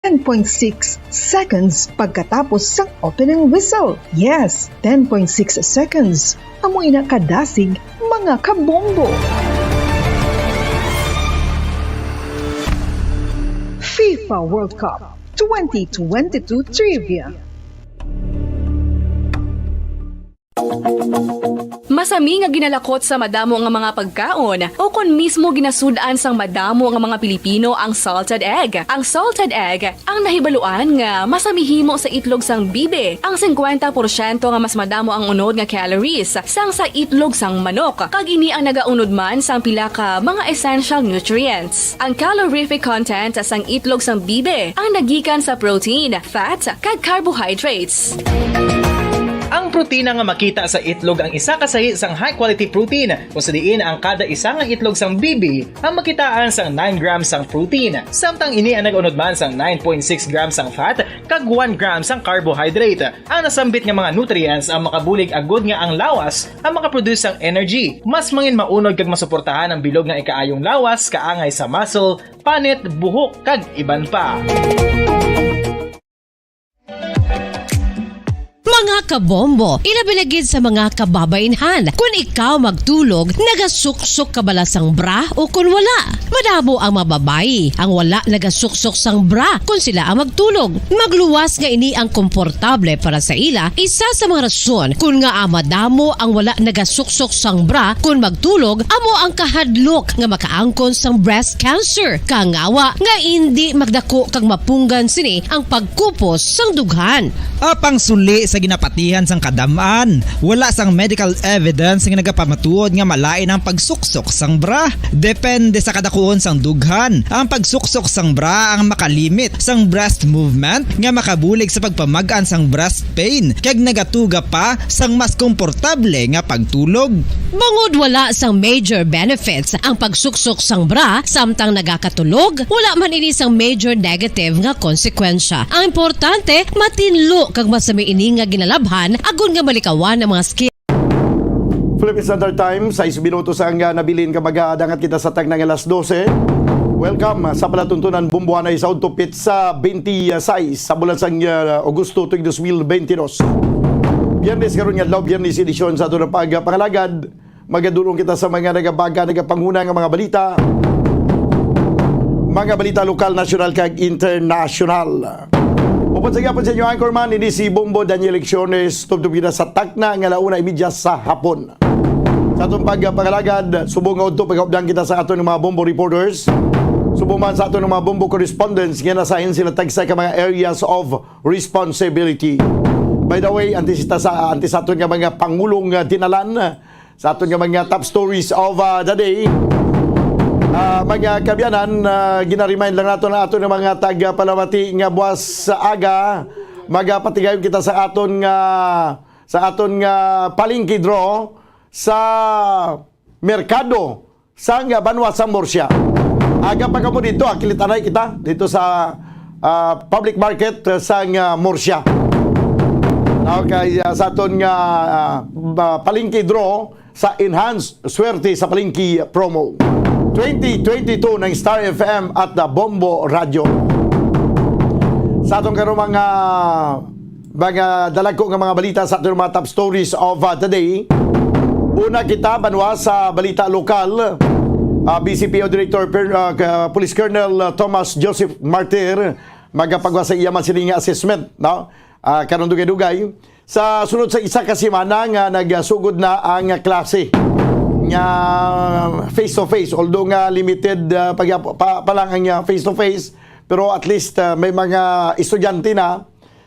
10.6 seconds pagkatapos sa opening whistle. Yes, 10.6 seconds. Amoy na kadasig, mga kabombo. FIFA World Cup 2022 Trivia. Masami nga ginalakot sa madamo nga mga pagkaon o kon mismo ginasudan sang madamo nga mga Pilipino ang salted egg. Ang salted egg ang nahibaluan nga masamihimo sa itlog sang bibe. Ang 50% nga mas madamo ang unod nga calories sang sa itlog sang manok. Kag ini ang nagaunod man sang pila ka mga essential nutrients. Ang calorific content sang itlog sang bibe ang nagikan sa protein, fat, kag carbohydrates. Ang protina nga makita sa itlog ang isa kasahi sang high quality protein kung sa diin ang kada isa nga itlog sang bibi ang makitaan sang 9 grams sang protein. Samtang ini ang nag-unod man sang 9.6 grams sang fat kag 1 grams sang carbohydrate. Ang nasambit nga mga nutrients ang makabulig agud nga ang lawas ang makaproduce sang energy. Mas mangin maunod kag masuportahan ang bilog nga ikaayong lawas kaangay sa muscle, panit, buhok kag iban pa. Mga kabombo, ilabilagid sa mga kababainhan. Kung ikaw magtulog, nagasuksok ka bala sang bra o kung wala. Madamo ang mababayi, ang wala nagasuksok sang bra kung sila ang magtulog. Magluwas nga ini ang komportable para sa ila, isa sa mga rason kung nga madamo ang wala nagasuksok sang bra kung magtulog, amo ang kahadlok nga makaangkon sang breast cancer. Kangawa nga hindi magdako kag mapunggan sini ang pagkupos sang dughan. Apang suli sa ginapatihan sang kadamaan, wala sang medical evidence nga nagapamatuod nga malain ang pagsuksok sang bra. Depende sa kadakuon sang dughan. Ang pagsuksok sang bra ang makalimit sang breast movement nga makabulig sa pagpamagaan sang breast pain kag nagatuga pa sang mas komportable nga pagtulog. Bangod wala sang major benefits ang pagsuksok sang bra samtang nagakatulog, wala man ini sang major negative nga konsekwensya. Ang importante, matinlo kag masami ini nga ginalabhan agon nga malikawan ang mga skill. Philippine Standard Time, 6 minutos ang nabilin kabaga dangat kita sa tag ng alas 12. Welcome sa palatuntunan bumbuanay sa Untupit sa 26 sa bulan sang Agosto tuig 2022. Biyernes karon nga adlaw, Biyernes edisyon sa ato ng pangalagad. Magadulong kita sa mga nagabaga, nagapanguna nga mga balita. Mga balita lokal, nasyonal kag international. Upan sa gapon sa inyo, Anchorman, ini si Bombo Daniel Lecciones, tubtub kita sa takna nga launa imidya sa hapon. Sa atong pagpangalagad, subong nga udto pagkaupdan kita sa aton ng mga Bombo reporters. Subong man sa aton ng mga Bombo correspondents nga nasahin sila tagsa ka mga areas of responsibility. By the way, anti sa aton nga mga pangulong tinalan, sa aton nga mga top stories of the day. Mga kabyanan, ginaremind lang nato na ato ng mga taga-Palamati nga buwas sa aga, magapatigayon kita sa aton nga palengke draw sa merkado sa nga Banwa sa Murcia. Aga pa kamo dito, akilitanay kita dito sa public market sa nga Murcia. Okay, sa aton nga palengke draw sa enhanced swerte sa palengke promo 2022 ng Star FM at the Bombo Radio. Sa atong karong mga dalagko nga mga balita sa atong mga top stories of today. Una kita banwa sa balita lokal. BCPO Director Police Colonel Thomas Joseph Martir magapagwa sa iya man sining assessment, no? Karon dugay-dugay sa sunod sa isa ka semana nga nagsugod na ang klase nga face to face, although nga limited pa lang ang face to face, pero at least may mga estudyante na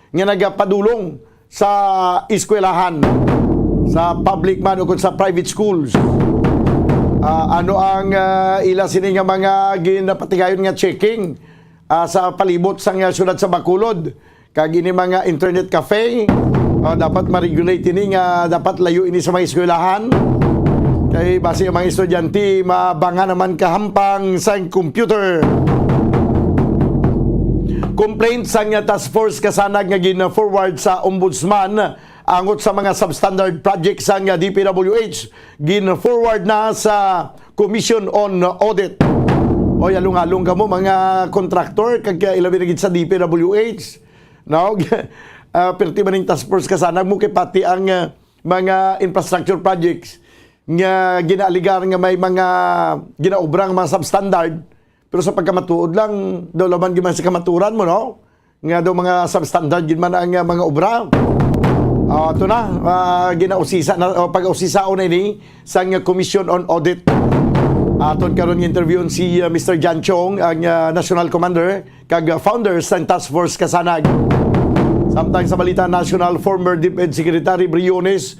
nga nagpadulong sa eskwelahan, sa public man o sa private schools. Ano ang ila sini nga mga ginapatigayon nga checking sa palibot sa syudad sa Bacolod, kag ini mga internet cafe, dapat ma-regulate ini nga dapat layo ini sa mga eskwelahan. Kay base ang mga estudyante, mabanga naman kahampang sa computer. Complaint sa nga task force kasanag nga gina-forward sa ombudsman angot sa mga substandard projects sa nga DPWH. Gina-forward na sa Commission on Audit. O alung-alung ka mo mga contractor kag ilabi na gid sa DPWH. No? Perti man ning task force kasana mo kay pati ang mga infrastructure projects nga ginaaligar nga may mga ginaubrang mga substandard pero sa pagkamatuod lang daw laman gyud man sa kamaturan mo no nga daw mga substandard gyud man ang mga obra. Ito na ginausisa na pag-usisaon na ini sa Commission on Audit. Aton karon interview si Mr. Jan Chong ang National Commander kag founder sa Task Force Kasanag. Samtang sa balita national, former DepEd Secretary Briones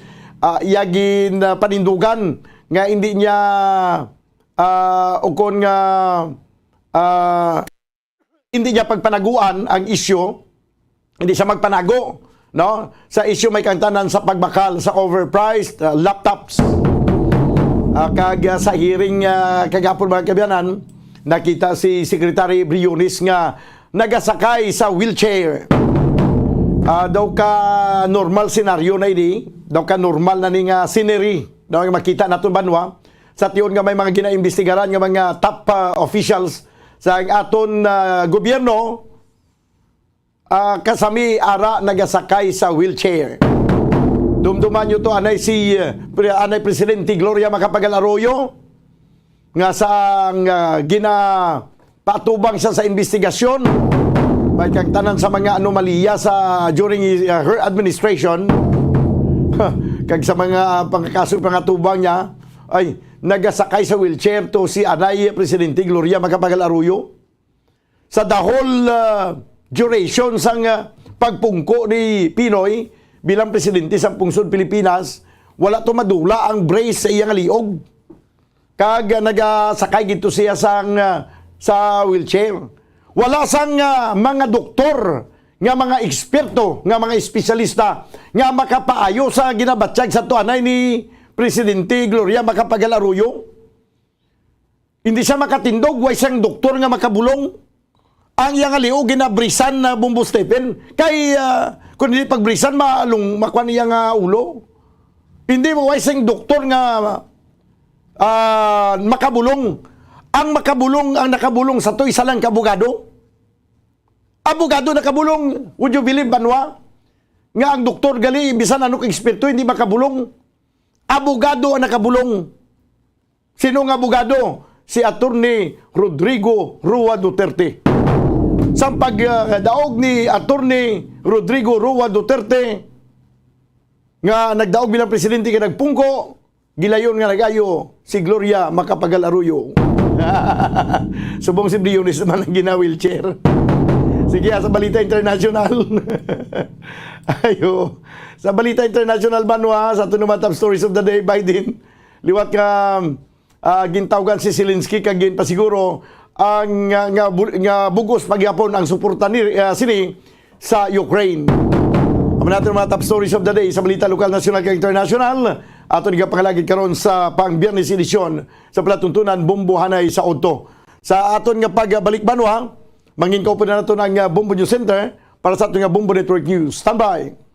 iyagin panindugan nga hindi niya ukon nga hindi niya pagpanaguan ang isyu, hindi siya magpanago no sa isyu may kantanan sa pagbakal sa overpriced laptops. Kag sa hearing kagapon mga kabyanan, nakita si Secretary Briones nga nagasakay sa wheelchair. Daw ka normal senaryo na ini, daw ka normal na ning scenery daw nga makita naton banwa sa tiyon nga may mga ginaimbestigaran nga mga top officials sa aton gobyerno kasami ara nagasakay sa wheelchair. Dumduman nyo to anay anay Presidente Gloria Macapagal Arroyo nga sa patubang siya sa investigasyon may kang tanan sa mga anomalya during her administration kag sa mga pangkakaso pangatubang niya ay nagasakay sa wheelchair to si anay Presidente Gloria Macapagal Arroyo sa the whole duration sang pagpungko ni Pinoy bilang presidente sa pungsod Pilipinas. Wala to madula ang brace sa iyang liog kag nagasakay gito siya sa wheelchair. Wala sang mga doktor nga mga eksperto nga mga espesyalista nga makapaayo sa ginabatsyag sa tuanay ni Presidente Gloria Macapagal Arroyo. Hindi siya makatindog, way siyang doktor nga makabulong. Ang iyang liog ginabrisan na Bumbo Stephen kay kung hindi pagbrisan makuha niya nga ulo. Hindi mo way siyang doktor nga makabulong. Ang nakabulong sa to isa lang kabugado. Abogado nakabulong. Would you believe, Banwa? Nga ang doktor gali, bisan anong eksperto, hindi makabulong. Abogado ang nakabulong. Sino nga abogado? Si Attorney Rodrigo Rua Duterte. Sa pagdaog ni Attorney Rodrigo Rua Duterte nga nagdaog bilang presidente ka nagpungko, gilayon nga nagayo si Gloria Macapagal Arroyo. Subong si Briones naman ang gina-wheelchair. Sige, sa balita international. Ayo. Sa balita international banwa, sa ito naman top stories of the day, Biden, liwat ka gintawgan si Zelensky kagin pa siguro ang nga bugos pagyapon ang suporta ni sini sa Ukraine. Amo natin mga top stories of the day sa balita lokal, national kag international. Ato nga pangalagid karon sa pang-Biyernes edisyon sa palatuntunan Bombohanay sa Odto. Sa aton nga pagbalik banwa, mangin ko po na nato ang Bombo News Center para sa aton nga Bombo Network News. Standby.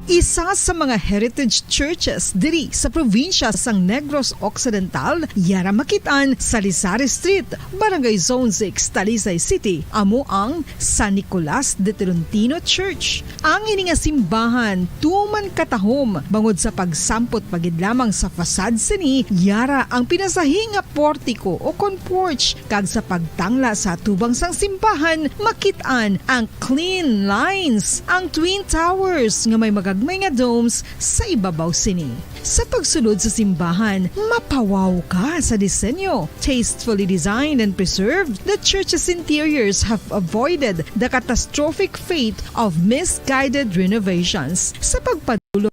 Isa sa mga heritage churches diri sa probinsya sang Negros Occidental, yara makitaan sa Lizares Street, Barangay Zone 6, Talisay City, amo ang San Nicolas de Tolentino Church. Ang ini nga simbahan tuman katahom bangod sa pagsampot pagid lamang sa fasad sini, yara ang pinasahi nga portiko o kon porch kag sa pagtangla sa tubang sang simbahan makitaan ang clean lines, ang twin towers nga may magagmay nga domes sa ibabaw sini. Sa pagsulod sa simbahan, mapawaw ka sa disenyo. Tastefully designed and preserved, the church's interiors have avoided the catastrophic fate of misguided renovations. Sa pagpadulong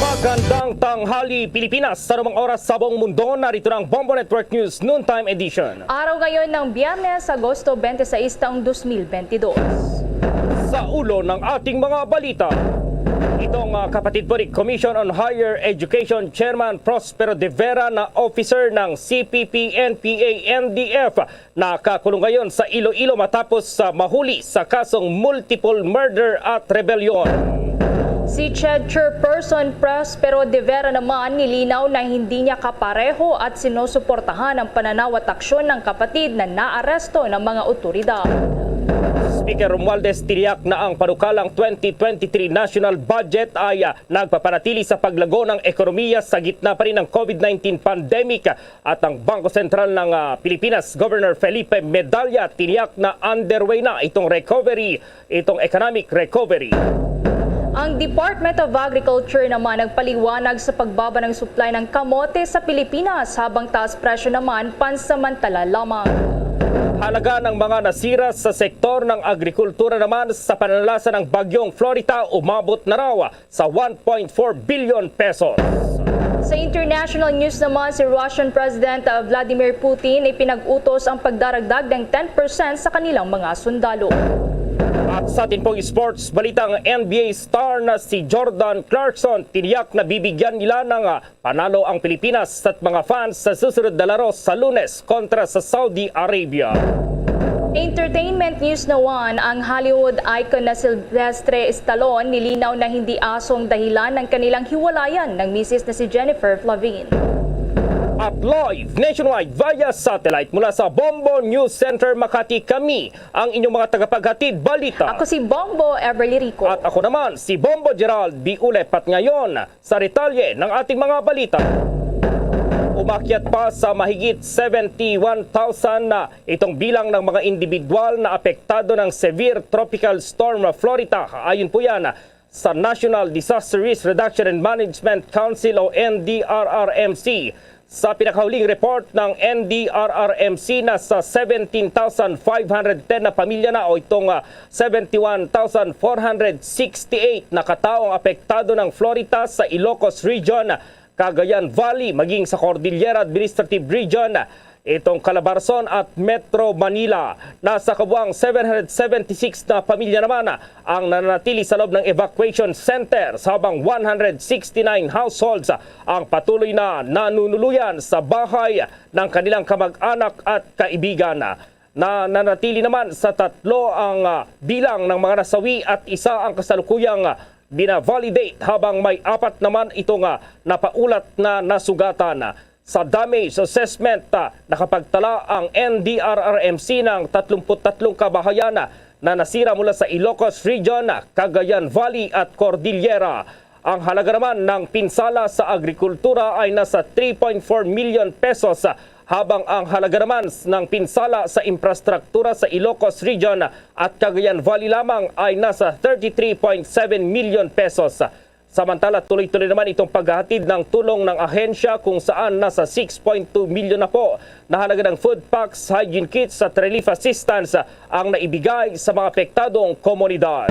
Magandang tanghali Pilipinas, sa anumang oras sa buong mundo, narito ng Bombo Network News Noontime Edition. Araw ngayon ng Biyernes, Agosto 26, taong 2022. Sa ulo ng ating mga balita, itong kapatid po ni Commission on Higher Education Chairman Prospero De Vera na officer ng CPP-NPA-NDF nakakulong ngayon sa Iloilo matapos mahuli sa kasong multiple murder at rebellion. Si Si CHED Chairperson Prospero De Vera naman nilinaw na hindi niya kapareho at sinusuportahan ang pananaw at aksyon ng kapatid na naaresto ng mga otoridad. Speaker Romualdez tiniyak na ang panukalang 2023 national budget ay nagpapanatili sa paglago ng ekonomiya sa gitna pa rin ng COVID-19 pandemic at ang Bangko Sentral ng Pilipinas, Governor Felipe Medalla, tiniyak na underway na itong economic recovery. Ang Department of Agriculture naman nagpaliwanag sa pagbaba ng supply ng kamote sa Pilipinas habang taas presyo naman pansamantala lamang. Halaga ng mga nasira sa sektor ng agrikultura naman sa pananalasa ng bagyong Florita umabot na raw sa 1.4 billion pesos. Sa international news naman, si Russian President Vladimir Putin ay pinag-utos ang pagdaragdag ng 10% sa kanilang mga sundalo. At sa atin pong sports, balitang NBA star na si Jordan Clarkson tiniyak na bibigyan nila ng panalo ang Pilipinas at mga fans sa susunod na laro sa Lunes kontra sa Saudi Arabia. Entertainment news naman, ang Hollywood icon na Sylvester Stallone nilinaw na hindi asong dahilan ng kanilang hiwalayan ng misis na si Jennifer Flavin. At live nationwide via satellite mula sa Bombo News Center Makati, kami ang inyong mga tagapaghatid balita. Ako si Bombo Everly Rico. At ako naman si Bombo Gerald B. Ulep. At ngayon sa detalye ng ating mga balita. Umakyat pa sa mahigit 71,000 na itong bilang ng mga individual na apektado ng severe tropical storm Florita. Ayon po yan sa National Disaster Risk Reduction and Management Council o NDRRMC. Sa pinakahuling report ng NDRRMC na sa 17,510 na pamilya na o itong 71,468 na kataong apektado ng Florida sa Ilocos Region, Cagayan Valley, maging sa Cordillera Administrative Region, itong Calabarzon at Metro Manila. Nasa kabuang 776 na pamilya naman ang nananatili sa loob ng evacuation centers habang 169 households ang patuloy na nanunuluyan sa bahay ng kanilang kamag-anak at kaibigan. Nananatili naman sa 3 ang bilang ng mga nasawi at 1 ang kasalukuyang bina-validate habang may 4 naman itong napaulat na nasugatan. Sa damage assessment, nakapagtala ang NDRRMC ng 33 kabahayan na nasira mula sa Ilocos Region, Cagayan Valley at Cordillera. Ang halaga naman ng pinsala sa agrikultura ay nasa 3.4 million pesos habang ang halaga naman ng pinsala sa infrastruktura sa Ilocos Region at Cagayan Valley lamang ay nasa 33.7 million pesos. Samantala, tuloy-tuloy naman itong paghahatid ng tulong ng ahensya kung saan nasa 6.2 milyon na po na halaga ng food packs, hygiene kits at relief assistance ang naibigay sa mga apektadong komunidad.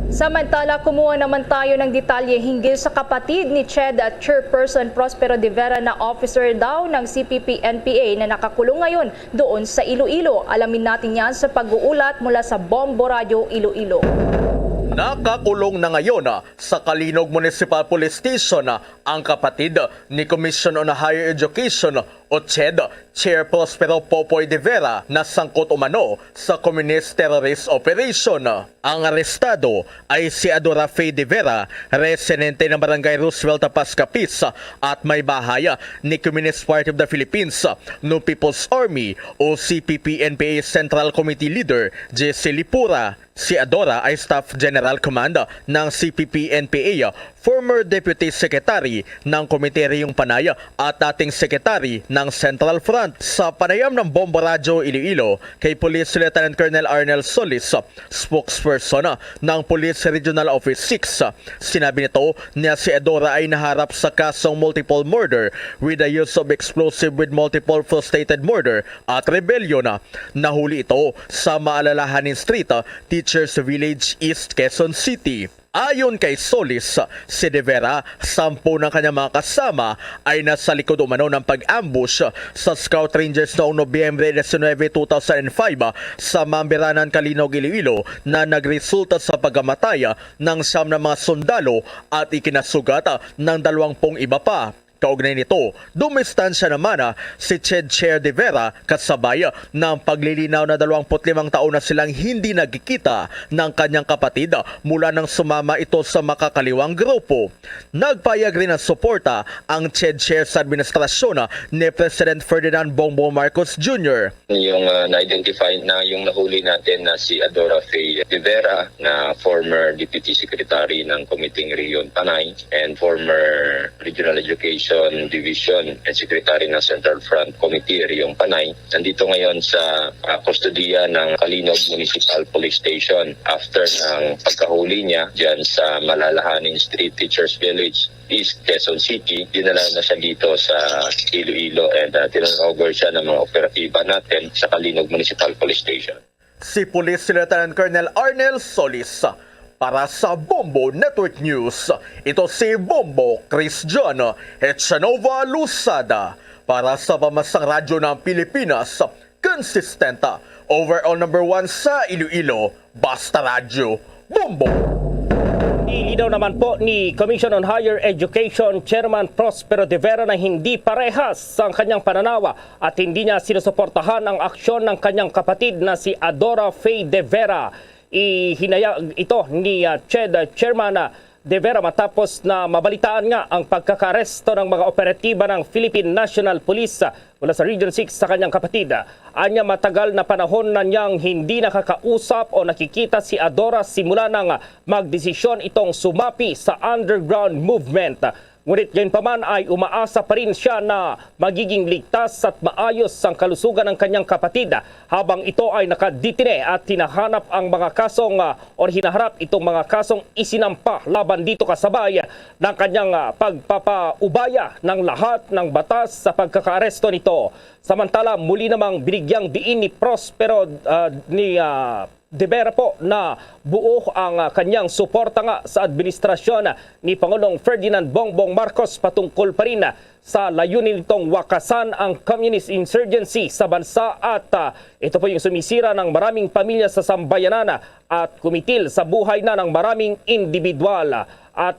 Samantala, kumuha naman tayo ng detalye hinggil sa kapatid ni CHED at Chairperson Prospero De Vera na officer daw ng CPP-NPA na nakakulong ngayon doon sa Iloilo. Alamin natin yan sa pag-uulat mula sa Bombo Radio Iloilo. Nakakulong na ngayon sa Kalinog Municipal Police Station ang kapatid ni Commission on Higher Education o CHED, Chair Prospero Popoy De Vera na sangkot umano sa communist terrorist operation. Ang arestado ay si Adora Faye De Vera, residente ng Barangay Roosevelt, Pascapis at may bahay ni Communist Party of the Philippines, New People's Army o CPP-NPA Central Committee Leader Jesse Lipura. Si Adora ay Staff General Command ng CPP-NPA, former Deputy Secretary ng Komite Riyong Panay at dating Secretary ng Central Front. Sa panayam ng Bombo Radio Iloilo kay Police Lieutenant Colonel Arnel Solis, spokesperson ng Police Regional Office 6, sinabi nito na si Adora ay naharap sa kasong multiple murder with the use of explosive with multiple frustrated murder at rebellion. Nahuli ito sa Maalalahanin Street, Teachers Village, East Quezon City. Ayon kay Solis, si De Vera, 10 ng kanyang mga kasama ay nasa likod umano ng pag-ambush sa Scout Rangers noong Nobyembre 19, 2005 sa Mambiranan, Kalinog, Iloilo na nagresulta sa pagkamatay ng 9 na mga sundalo at ikinasugat ng 20 iba pa. Kaugnay nito, dumistansya naman si Ched Chair de Vera kasabay ng paglilinaw na 25 taon na silang hindi nagkikita ng kanyang kapatid mula nang sumama ito sa makakaliwang grupo. Nagpayag rin ng suporta ang Ched Chair sa administrasyon ni President Ferdinand Bongbong Marcos Jr. Yung na-identify na yung nahuli natin na si Adora Faye de Vera na former Deputy Secretary ng Committee Region Panay and former Regional Education Division and Secretary ng Central Front Committee Region Panay. Nandito ngayon sa kustodiya ng Kalinog Municipal Police Station after ng pagkahuli niya dyan sa Malalahanin Street Teachers Village, East Quezon City. Dinala na siya dito sa Iloilo and tinanover siya ng mga operatiba natin sa Kalinog Municipal Police Station. Si Police Lieutenant Colonel Arnel Solis para sa Bombo Network News. Ito si Bombo Chris John Echanova Lusada para sa Pamansang Radyo ng Pilipinas. Consistent overall number 1 sa Iloilo, Basta Radyo, Bombo. Ilinaw naman po ni Commission on Higher Education Chairman Prospero de Vera na hindi parehas ang kanyang pananawa at hindi niya sinusuportahan ang aksyon ng kanyang kapatid na si Adora Faye de Vera. Ihinayag ito ni Chairman de Vera matapos na mabalitaan nga ang pagkakaresto ng mga operatiba ng Philippine National Police mula sa Region 6 sa kanyang kapatid. Anya matagal na panahon na niyang hindi nakakausap o nakikita si Adora simula nang magdesisyon itong sumapi sa underground movement. Ngunit gayon pa man ay umaasa pa rin siya na magiging ligtas at maayos ang kalusugan ng kanyang kapatid habang ito ay nakaditine at hinahanap ang mga kasong o hinaharap itong mga kasong isinampa laban dito kasabay ng kanyang pagpapaubaya ng lahat ng batas sa pagkakaaresto nito. Samantala muli namang binigyang diin ni Prospero de Vera po na buo ang kanyang suporta nga sa administrasyon ni Pangulong Ferdinand Bongbong Marcos patungkol pa rin sa layunin nitong wakasan ang communist insurgency sa bansa at ito po yung sumisira ng maraming pamilya sa sambayanan at kumitil sa buhay na ng maraming individual. At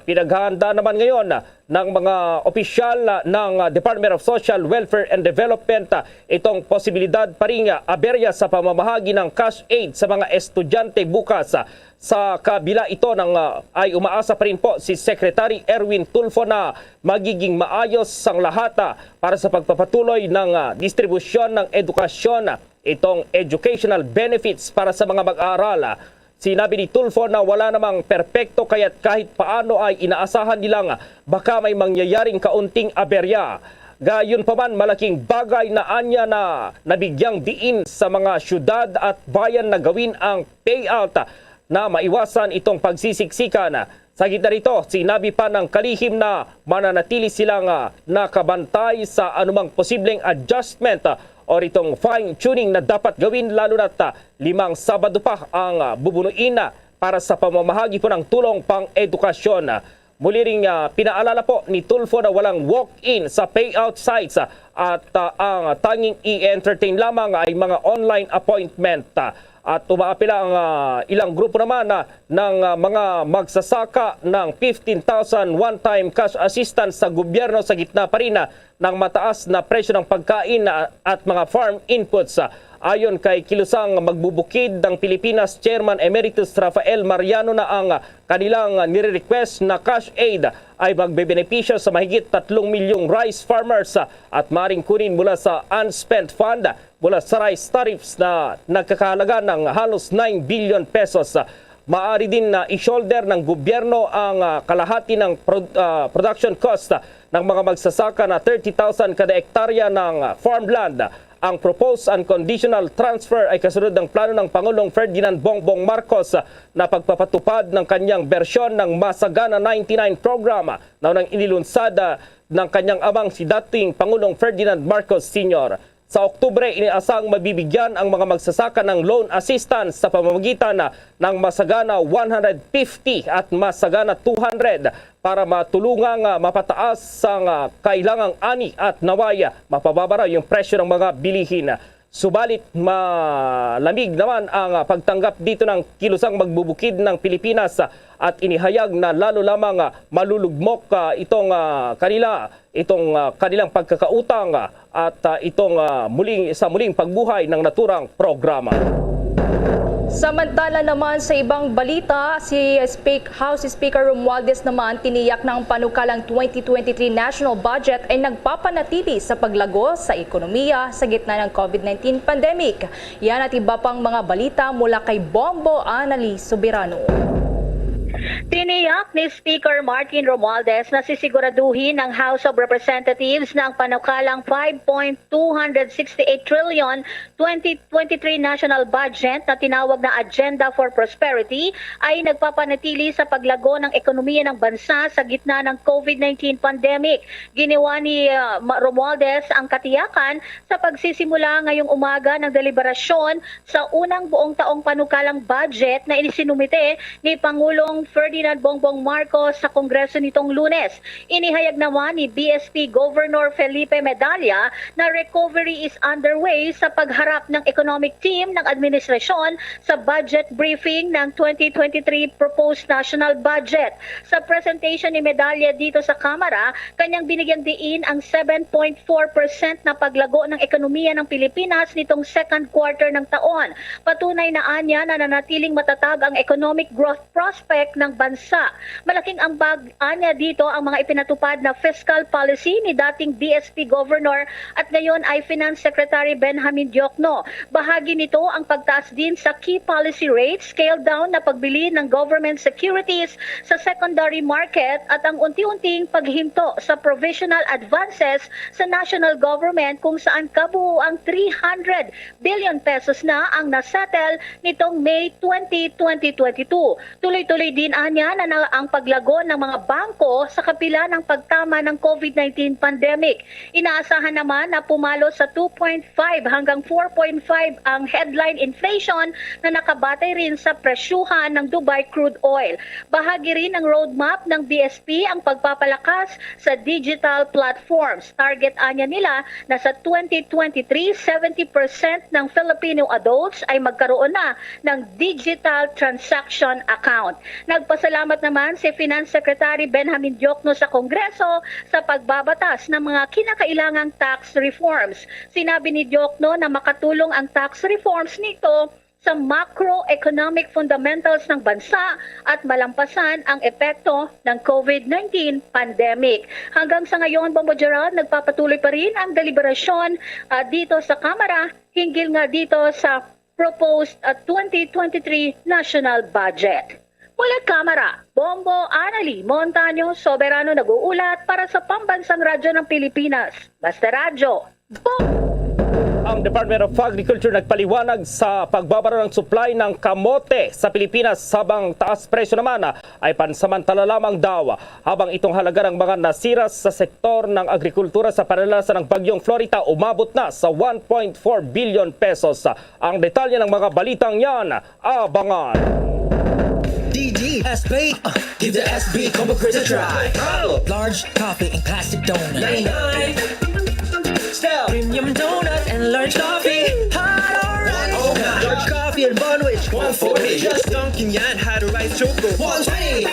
pinaghahanda naman ngayon ng mga opisyal ng Department of Social Welfare and Development itong posibilidad pa rin aberya sa pamamahagi ng cash aid sa mga estudyante bukas. Sa kabila ito ay umaasa pa rin po si Secretary Erwin Tulfo na magiging maayos ang lahat para sa pagpapatuloy ng distribusyon ng edukasyon, itong educational benefits para sa mga mag-aaral. Sinabi ni Tulfo na wala namang perpekto kaya't kahit paano ay inaasahan nilang baka may mangyayaring kaunting aberya. Gayon pa man malaking bagay na anya na nabigyang diin sa mga syudad at bayan na gawin ang payout na maiwasan itong pagsisiksikan. Sa gitna rito, sinabi pa ng kalihim na mananatili silang nakabantay sa anumang posibleng adjustment o itong fine-tuning na dapat gawin lalo na't 5 Sabado pa ang bubunuin para sa pamamahagi po ng tulong pang-edukasyon. Muli ring pinaalala po ni Tulfo na walang walk-in sa payout sites at ang tanging i-entertain lamang ay mga online appointment. At umaapila ang ilang grupo naman ng mga magsasaka ng 15,000 one-time cash assistance sa gobyerno sa gitna pa rin ng mataas na presyo ng pagkain at mga farm inputs. Ayon kay Kilusang Magbubukid ng Pilipinas Chairman Emeritus Rafael Mariano na ang kanilang nire-request na cash aid ay magbebenepisyo sa mahigit 3 milyong rice farmers at maring kunin mula sa unspent fund mula sa rice tariffs na nagkakahalaga ng halos 9 billion pesos. Maaari din na i-shoulder ng gobyerno ang kalahati ng production cost ng mga magsasaka na 30,000 kada hektarya ng farmland. Ang proposed unconditional transfer ay kasunod ng plano ng Pangulong Ferdinand Bongbong Marcos na pagpapatupad ng kanyang bersyon ng Masagana 99 program na unang inilunsad ng kanyang amang si dating Pangulong Ferdinand Marcos Sr. Sa Oktubre, iniasang mabibigyan ang mga magsasaka ng loan assistance sa pamamagitan ng Masagana 150 at Masagana 200 para matulungang mapataas ang kailangang ani at nawaya mapababara yung presyo ng mga bilihin. Subalit malamig naman ang pagtanggap dito ng Kilusang Magbubukid ng Pilipinas at inihayag na lalo lamang malulugmok itong kanila itong kanilang pagkakautang at itong muling pagbuhay ng naturang programa. Samantala naman sa ibang balita, si House Speaker Romualdez naman tiniyak ng panukalang 2023 national budget ay nagpapanatili sa paglago sa ekonomiya sa gitna ng COVID-19 pandemic. Yan at iba pang mga balita mula kay Bombo Anali Soberano. Tiniyak ni Speaker Martin Romualdez na sisiguraduhin ng House of Representatives na ang panukalang 5.268 trillion 2023 national budget na tinawag na Agenda for Prosperity ay nagpapanatili sa paglago ng ekonomiya ng bansa sa gitna ng COVID-19 pandemic. Ginawa ni Romualdez ang katiyakan sa pagsisimula ngayong umaga ng deliberasyon sa unang buong taong panukalang budget na inisinumite ni Pangulong Ferdinand Bongbong Marcos sa Kongreso nitong Lunes. Inihayag naman ni BSP Governor Felipe Medalla na recovery is underway sa pagharap ng economic team ng administrasyon sa budget briefing ng 2023 proposed national budget. Sa presentation ni Medalla dito sa Kamara, kanyang binigyang diin ang 7.4% na paglago ng ekonomiya ng Pilipinas nitong second quarter ng taon. Patunay na anya na nanatiling matatag ang economic growth prospect ng bansa. Malaking ambag anya dito ang mga ipinatupad na fiscal policy ni dating BSP Governor at ngayon ay Finance Secretary Benjamin Diokno. Bahagi nito ang pagtaas din sa key policy rates, scale down na pagbili ng government securities sa secondary market at ang unti-unting paghinto sa provisional advances sa national government kung saan kabuuang 300 billion pesos na ang nasettle nitong May 20, 2022. Tuloy-tuloy din anya na ang paglago ng mga bangko sa kapila ng pagtama ng COVID-19 pandemic. Inaasahan naman na pumalo sa 2.5 hanggang 4.5 ang headline inflation na nakabatay rin sa presyuhan ng Dubai crude oil. Bahagi rin ng roadmap ng BSP ang pagpapalakas sa digital platforms. Target anya nila na sa 2023, 70% ng Filipino adults ay magkaroon na ng digital transaction account. Nagpasalamat naman si Finance Secretary Benjamin Diokno sa Kongreso sa pagbabatas ng mga kinakailangang tax reforms. Sinabi ni Diokno na makatulong ang tax reforms nito sa macroeconomic fundamentals ng bansa at malampasan ang epekto ng COVID-19 pandemic. Hanggang sa ngayon, Bombo Gerald, nagpapatuloy pa rin ang deliberasyon dito sa Kamara hinggil nga dito sa proposed 2023 national budget. Mula Kamara, Bombo Anali Montaño Soberano nag-uulat para sa Pambansang Radyo ng Pilipinas. Basta Radyo. Ang Department of Agriculture nagpaliwanag sa pagbabara ng supply ng kamote sa Pilipinas habang taas presyo naman ay pansamantala lamang daw habang itong halaga ng mga nasira sa sektor ng agrikultura sa panalasa ng bagyong Florita umabot na sa 1.4 billion pesos. Ang detalye ng mga balitang yan, abangan. SB, give the SB Combo Craze a try. Large coffee and classic donut. 99. Style premium donut and large coffee. Hot or right? Oh, large coffee and Bonwich. 140. Just Dunkin' yan. Hot or rice choco. 120.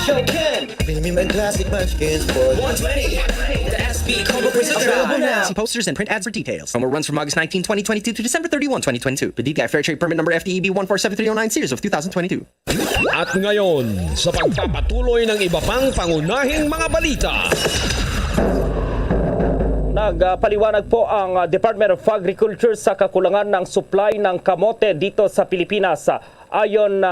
Shokin. Premium and classic munchkins for 120. The SB Combo Craze a try. Available now. See posters and print ads for details. Promo runs from August 19, 2022 to December 31, 2022. The DTI Fair Trade Permit number FTEB 147309 series of 2022. At ngayon, sa pagpapatuloy ng iba pang pangunahing mga balita. Nagpaliwanag po ang Department of Agriculture sa kakulangan ng supply ng kamote dito sa Pilipinas. Ayon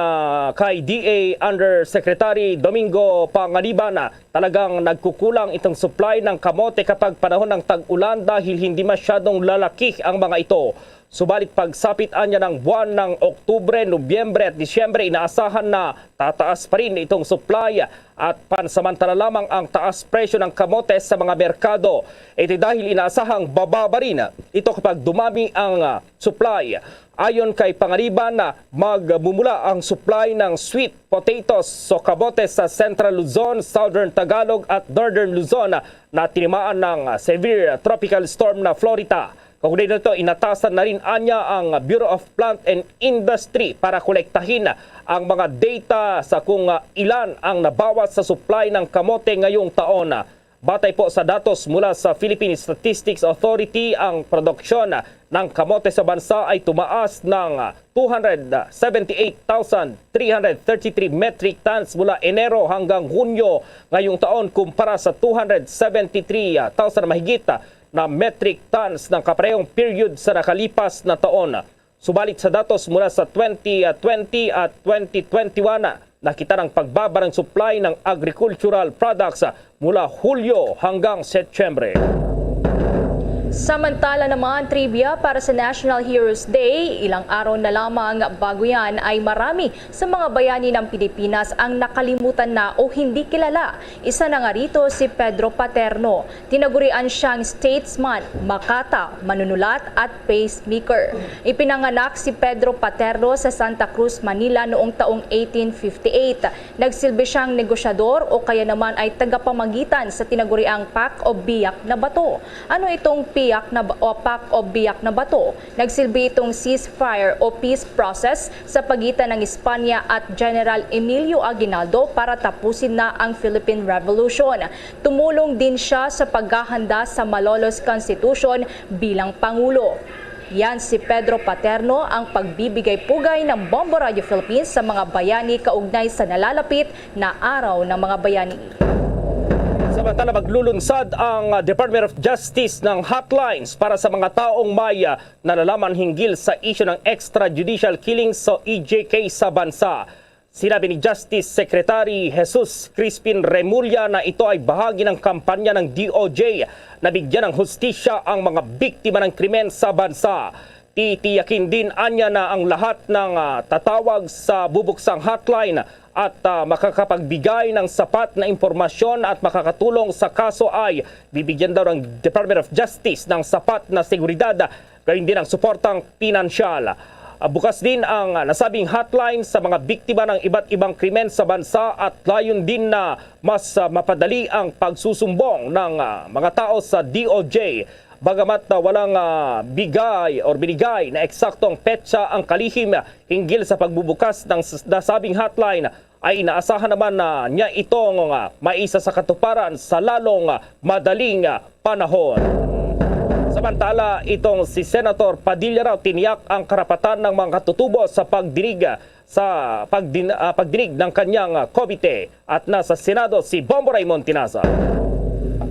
kay DA Undersecretary Domingo Panganiban, talagang nagkukulang itong supply ng kamote kapag panahon ng tag-ulan dahil hindi masyadong lalaki ang mga ito. Subalit pagsapit anya ng buwan ng Oktubre, Nobyembre at Disyembre, inaasahan na tataas pa rin itong supply at pansamantala lamang ang taas presyo ng kamote sa mga merkado. Ito dahil inaasahang bababa rin ito kapag dumami ang supply. Ayon kay Panganiban, magmumula ang supply ng sweet potatoes o kamote sa Central Luzon, Southern Tagalog at Northern Luzon na tinimaan ng severe tropical storm na Florita. Kaugnay nito, inatasan na rin anya ang Bureau of Plant and Industry para kolektahin ang mga data sa kung ilan ang nabawas sa supply ng kamote ngayong taon. Batay po sa datos mula sa Philippine Statistics Authority, ang produksyon ng kamote sa bansa ay tumaas ng 278,333 metric tons mula Enero hanggang Hunyo ngayong taon kumpara sa 273,000 mahigit na metric tons ng kaparehong period sa nakalipas na taon. Subalit sa datos mula sa 2020 at 2021, nakita ng pagbaba ng supply ng agricultural products mula Hulyo hanggang Setyembre. Samantala naman, trivia para sa National Heroes Day, ilang araw na lamang bago yan ay marami sa mga bayani ng Pilipinas ang nakalimutan na o hindi kilala. Isa na nga rito si Pedro Paterno. Tinagurian siyang statesman, makata, manunulat at pacemaker. Ipinanganak si Pedro Paterno sa Santa Cruz, Manila noong taong 1858. Nagsilbi siyang negosyador o kaya naman ay tagapamagitan sa tinaguriang Pack o Biak na Bato. Ano itong Pack o Biak na Bato? Nagsilbi itong ceasefire o peace process sa pagitan ng Espanya at General Emilio Aguinaldo para tapusin na ang Philippine Revolution. Tumulong din siya sa paghahanda sa Malolos Constitution bilang Pangulo. Yan si Pedro Paterno, ang pagbibigay pugay ng Bombo Radio Philippines sa mga bayani kaugnay sa nalalapit na Araw ng Mga Bayani. Samantala, maglulunsad ang Department of Justice ng hotlines para sa mga taong may nalalaman hinggil sa isyu ng extrajudicial killings o EJK sa bansa. Sinabi ni Justice Secretary Jesus Crispin Remulla na ito ay bahagi ng kampanya ng DOJ na bigyan ng hustisya ang mga biktima ng krimen sa bansa. Titiyakin din anya na ang lahat ng tatawag sa bubuksang hotline at makakapagbigay ng sapat na impormasyon at makakatulong sa kaso ay bibigyan daw ng Department of Justice ng sapat na seguridad, gayon din ang suportang pinansyal. Bukas din ang nasabing hotline sa mga biktima ng iba't ibang krimen sa bansa at layon din na mas mapadali ang pagsusumbong ng mga tao sa DOJ. Bagamat walang bigay or binigay na eksaktong petsa ang kalihim hinggil sa pagbubukas ng nasabing hotline, ay inaasahan naman na niya itong maisa sa katuparan sa lalong madaling panahon. Samantala, itong si Senator Padilla raw tiniyak ang karapatan ng mga katutubo sa pagdinig ng kanyang komite. At nasa Senado si Bombo Raymond Tinaza.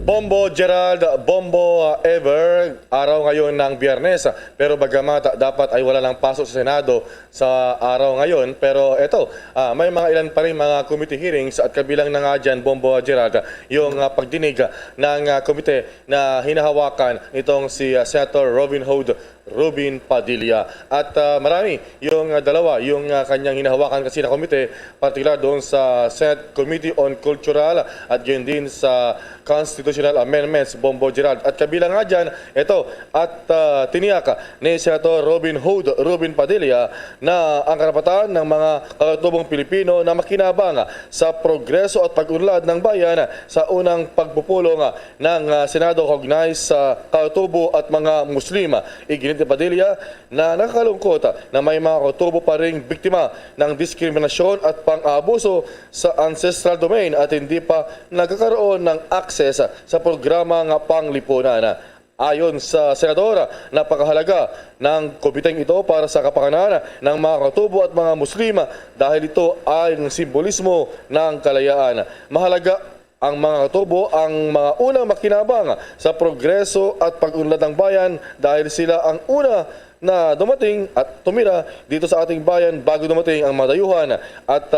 Bombo Gerald, Bombo Ever, araw ngayon ng Biyernes. Pero bagamat dapat ay wala lang pasok sa Senado sa araw ngayon. Pero eto, may mga ilan pa rin mga committee hearings at kabilang na nga dyan, Bombo Gerald, yung pagdinig ng komite na hinahawakan nitong si Senator Robin Hood Robin Padilla. At marami yung dalawa, yung kanyang hinahawakan kasi na komite, partikular doon sa Senate Committee on Cultural at yun din sa Constitutional Amendments, Bombo Gerald. At kabilang nga dyan, ito, at tiniyak ni Senator Robin Hood Robin Padilla na ang karapatan ng mga katutubong Pilipino na makinabang sa progreso at pag-unlad ng bayan sa unang pagpupulong ng Senado kaugnay sa katutubo at mga Muslim. Iginit ni Padilla na nakakalungkot na may mga katutubo pa ring biktima ng diskriminasyon at pang-aabuso sa ancestral domain at hindi pa nagkakaroon ng access sa programang panglipunan. Ayon sa senadora, napakahalaga ng komiteng ito para sa kapakanan ng mga katutubo at mga Muslim dahil ito ay ng simbolismo ng kalayaan. Mahalaga ang mga katutubo ang mga unang makinabang sa progreso at pag-unlad ng bayan dahil sila ang una na dumating at tumira dito sa ating bayan bago dumating ang mga dayuhan. At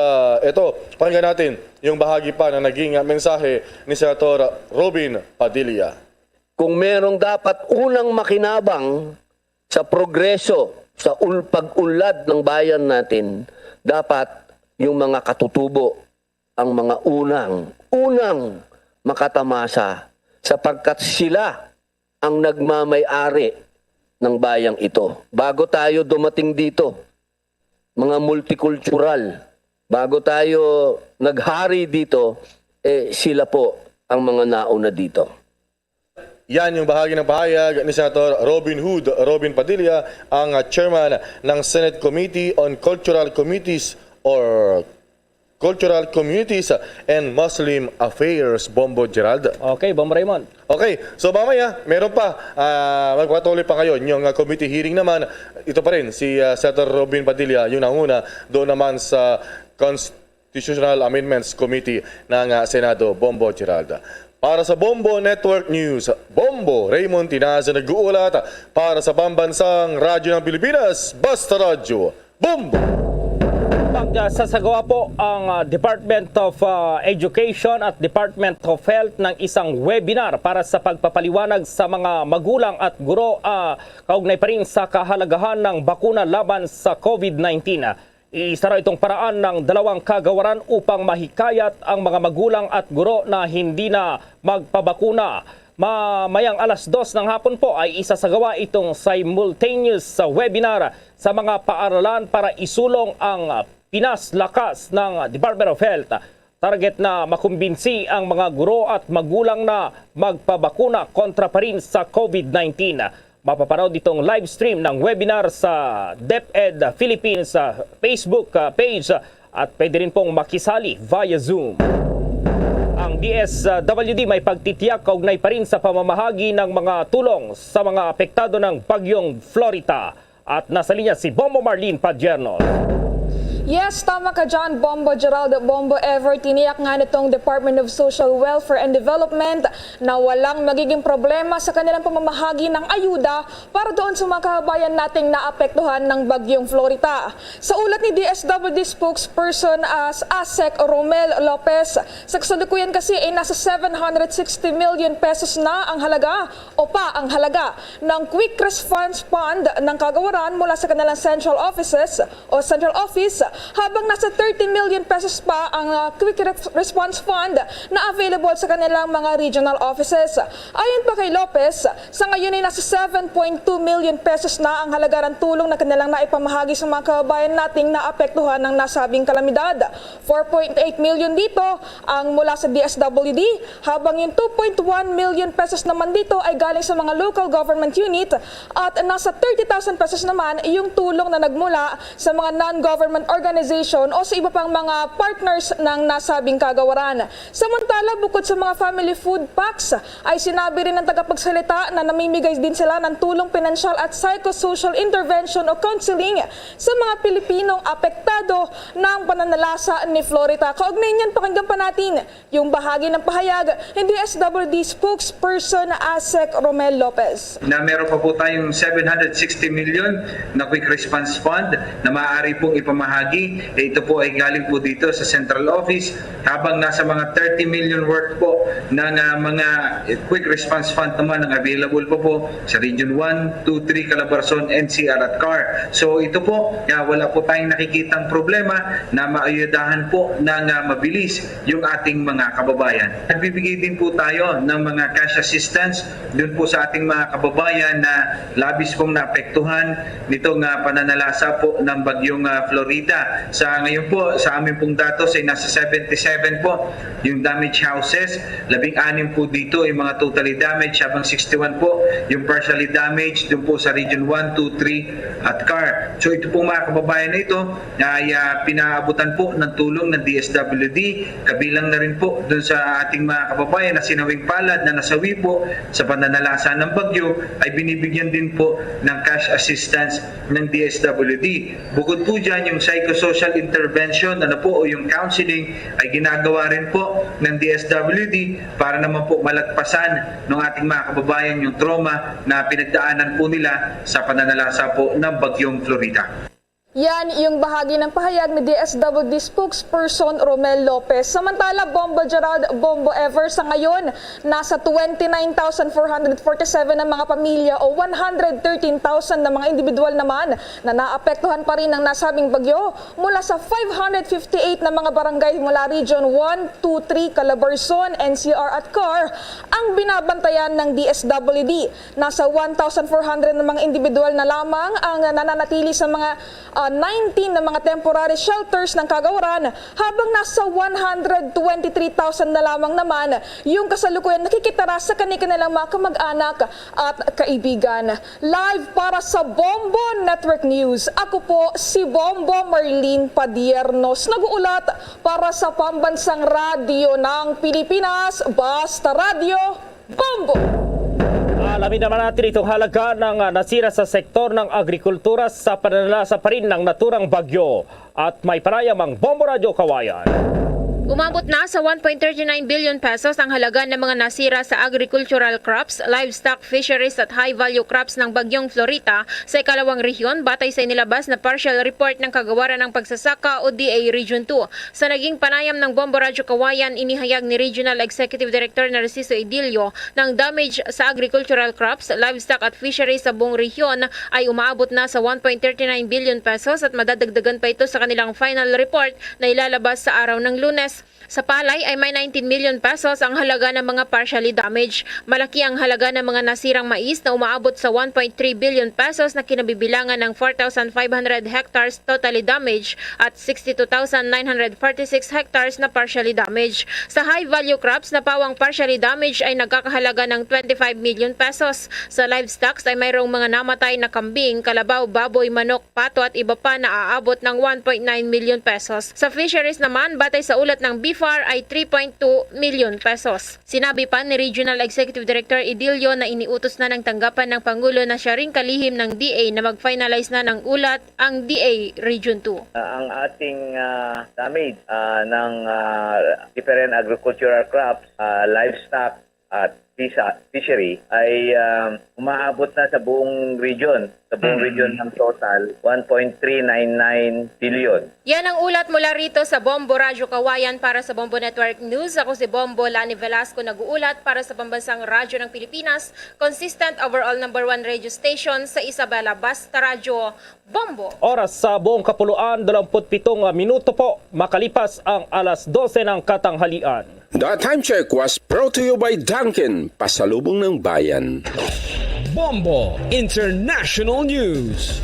ito, pakinggan natin yung bahagi pa na naging mensahe ni Senator Robin Padilla. Kung merong dapat unang makinabang sa progreso, sa pag-unlad ng bayan natin, dapat yung mga katutubo ang mga unang makatamasa sapagkat sila ang nagmamay-ari ng bayang ito. Bago tayo dumating dito, mga multicultural, bago tayo naghari dito, sila po ang mga nauna dito. Yan yung bahagi ng pahayag ni Senator Robin Hood Robin Padilla, ang chairman ng Senate Committee on Cultural Committees or Cultural Communities and Muslim Affairs, Bombo Gerald. Okay, Bombo Raymond. Okay, so mamaya, meron pa, magpatuloy pa ngayon yung committee hearing naman. Ito pa rin, si Senator Robin Padilla, yung nanguna, doon naman sa Constitutional Amendments Committee ng Senado, Bombo Gerald. Para sa Bombo Network News, Bombo Raymond Tinaza nag-uulat para sa Pambansang Radyo ng Pilipinas, Basta Radyo, Bombo! Sasagawa po ang Department of Education at Department of Health ng isang webinar para sa pagpapaliwanag sa mga magulang at guro kaugnay pa rin sa kahalagahan ng bakuna laban sa COVID-19. Isa raw itong paraan ng dalawang kagawaran upang mahikayat ang mga magulang at guro na hindi na magpabakuna. Mamayang alas 2 ng hapon po ay isasagawa itong simultaneous webinar sa mga paaralan para isulong ang Pinas Lakas ng Department of Health. Target na makumbinsi ang mga guro at magulang na magpabakuna kontra pa rin sa COVID-19. Mapapanood itong live stream ng webinar sa DepEd Philippines Facebook page at pwede rin pong makisali via Zoom. Ang DSWD may pagtitiyak kaugnay pa rin sa pamamahagi ng mga tulong sa mga apektado ng bagyong Florita. At nasa linya si Bombo Marlene Padierno. Yes, tama ka dyan, Bombo Gerald, Bombo Ever. Tiniyak nga nitong Department of Social Welfare and Development na walang magiging problema sa kanilang pamamahagi ng ayuda para doon sa mga kababayan nating naapektuhan ng bagyong Florita. Sa ulat ni DSWD spokesperson ASEC Romel Lopez, sa kasalukuyan kasi ay nasa 760 million pesos na ang halaga ang halaga ng Quick Response Fund ng kagawaran mula sa kanilang central office habang nasa 30 million pesos pa ang Quick Response Fund na available sa kanilang mga regional offices. Ayon pa kay Lopez, sa ngayon ay nasa 7.2 million pesos na ang halaga ng tulong na kanilang naipamahagi sa mga kababayan nating naapektuhan ng nasabing kalamidad. 4.8 million dito ang mula sa DSWD, habang yung 2.1 million pesos naman dito ay galing sa mga local government unit at nasa 30,000 pesos naman yung tulong na nagmula sa mga non-government organization o sa iba pang mga partners ng nasabing kagawaran. Samantala, bukod sa mga family food packs, ay sinabi rin ng tagapagsalita na namimigay din sila ng tulong pinansyal at psychosocial intervention o counseling sa mga Pilipinong apektado ng pananalasa ni Florita. Kaugnay niyan, pakinggan pa natin yung bahagi ng pahayag ni DSWD spokesperson ASEC Romel Lopez. Na meron pa po tayong 760 million na Quick Response Fund na maaari pong ipamahagi. Ito po ay galing po dito sa central office, habang nasa mga 30 million worth po ng mga Quick Response Fund naman ang available po sa Region 1, 2, 3, Calabarzon, NCR at CAR. So ito po, wala po tayong nakikitang problema na maayudahan po ng mabilis yung ating mga kababayan. Nagbibigay din po tayo ng mga cash assistance dun po sa ating mga kababayan na labis pong naapektuhan nitong pananalasa po ng bagyong Florita. Sa ngayon po, sa amin pong datos ay nasa 77 po yung damaged houses, 16 po dito ay mga totally damaged, habang 61 po yung partially damaged dun po sa Region 1, 2, 3 at CAR. So ito po mga kababayan na ito ay pinaabutan po ng tulong ng DSWD, kabilang na rin po dun sa ating mga kababayan na sinawing palad na nasawi po sa pananalasa ng bagyo ay binibigyan din po ng cash assistance ng DSWD. Bukod po dyan, yung psychosocial intervention o yung counseling ay ginagawa rin po ng DSWD para naman po malagpasan ng ating mga kababayan yung trauma na pinagdaanan po nila sa pananalasa po ng bagyong Florita. Yan yung bahagi ng pahayag ni DSWD spokesperson Romel Lopez. Samantala, Bombo Gerald, Bombo Ever, sa ngayon, nasa 29,447 na mga pamilya o 113,000 na mga individual naman na naapektuhan pa rin ng nasabing bagyo mula sa 558 na mga barangay mula Region 1, 2, 3, Calabarzon, NCR at CAR ang binabantayan ng DSWD. Nasa 1,400 na mga individual na lamang ang nananatili sa mga 19 na mga temporary shelters ng kagawaran, habang nasa 123,000 na lamang naman yung kasalukuyan nakikitara sa kanilang mga kamag-anak at kaibigan. Live para sa Bombo Network News, ako po si Bombo Marlene Padiernos, nag-uulat para sa Pambansang Radyo ng Pilipinas, Basta Radio, Bombo! Alamin naman natin itong halaga ng nasira sa sektor ng agrikultura sa pananalasa pa rin ng naturang bagyo. At may panayam ang Bombo Radio Kawayan. Umabot na sa 1.39 billion pesos ang halaga ng mga nasira sa agricultural crops, livestock, fisheries at high-value crops ng Bagyong Florita sa ikalawang rehiyon batay sa inilabas na partial report ng Kagawaran ng Pagsasaka o DA Region 2. Sa naging panayam ng Bombo Radio Kawayan, inihayag ni Regional Executive Director Narciso Idilio ng damage sa agricultural crops, livestock at fisheries sa buong rehiyon ay umaabot na sa 1.39 billion pesos at madadagdagan pa ito sa kanilang final report na ilalabas sa araw ng Lunes. Sa palay ay may 19 million pesos ang halaga ng mga partially damaged. Malaki ang halaga ng mga nasirang mais na umaabot sa 1.3 billion pesos na kinabibilangan ng 4,500 hectares totally damaged at 62,946 hectares na partially damaged. Sa high-value crops na pawang partially damaged ay nagkakahalaga ng 25 million pesos. Sa livestock ay mayroong mga namatay na kambing, kalabaw, baboy, manok, pato at iba pa na aabot ng 1.9 million pesos. Sa fisheries naman, batay sa ulat ng BIFAR ay 3.2 million pesos. Sinabi pa ni Regional Executive Director Idilio na iniutos na ng tanggapan ng Pangulo na siya ring kalihim ng DA na mag-finalize na ng ulat ang DA Region 2. Ang ating damage ng different agricultural crops, livestock at fishery ay umaabot na sa buong region. Sa buong region ng total, 1.399 billion. Yan ang ulat mula rito sa Bombo Radio Kawayan para sa Bombo Network News. Ako si Bombo Lani Velasco, nag-uulat para sa Pambansang Radyo ng Pilipinas, consistent overall number 1 radio station sa Isabela, Basta Radio, Bombo. Oras sa buong kapuluan, 27 minuto po, makalipas ang alas 12 ng katanghalian. The time check was brought to you by Dunkin, pasalubong ng bayan. Bombo International News.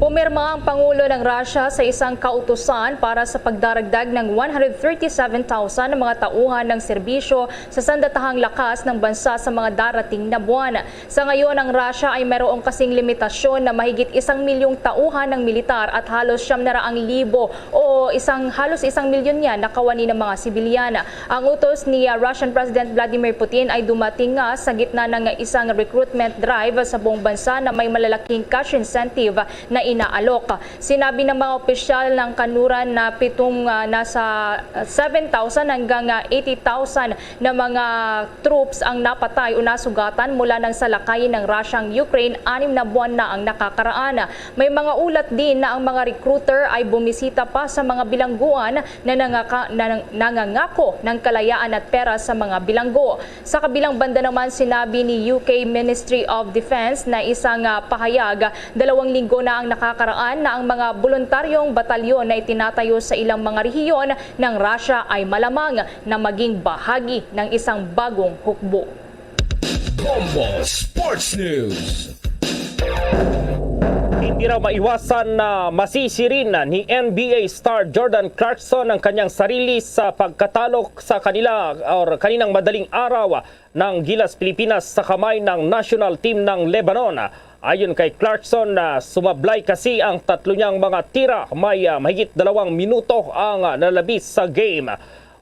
Pumirma ang Pangulo ng Russia sa isang kautusan para sa pagdaragdag ng 137,000 na mga tauhan ng serbisyo sa sandatahang lakas ng bansa sa mga darating na buwan. Sa ngayon, ang Russia ay mayroong kasing limitasyon na mahigit 1 milyong tauhan ng militar at halos 700,000 o halos 1 milyon yan na kawani ng mga sibilyan. Ang utos ni Russian President Vladimir Putin ay dumating nga sa gitna ng isang recruitment drive sa buong bansa na may malalaking cash incentive na inaalok. Sinabi ng mga opisyal ng kanluran na nasa 7,000 hanggang 80,000 na mga troops ang napatay o nasugatan mula ng salakayin ng Russiang Ukraine 6 na buwan na ang nakakaraan. May mga ulat din na ang mga recruiter ay bumisita pa sa mga bilangguan na nangangako ng kalayaan at pera sa mga bilanggo. Sa kabilang banda naman, sinabi ni UK Ministry of Defense na isang pahayag 2 linggo na ang nakakaraan na ang mga voluntaryong batalyon na itinatayo sa ilang mga rehiyon ng Russia ay malamang na maging bahagi ng isang bagong hukbo. Bombo Sports News. Hindi raw maiwasan na masisirin ni NBA star Jordan Clarkson ang kanyang sarili sa pagkatalo sa kaninang madaling araw ng Gilas Pilipinas sa kamay ng national team ng Lebanon. Ayon kay Clarkson, sumablay kasi ang tatlo niyang mga tira. May mahigit 2 minuto ang nalabis sa game.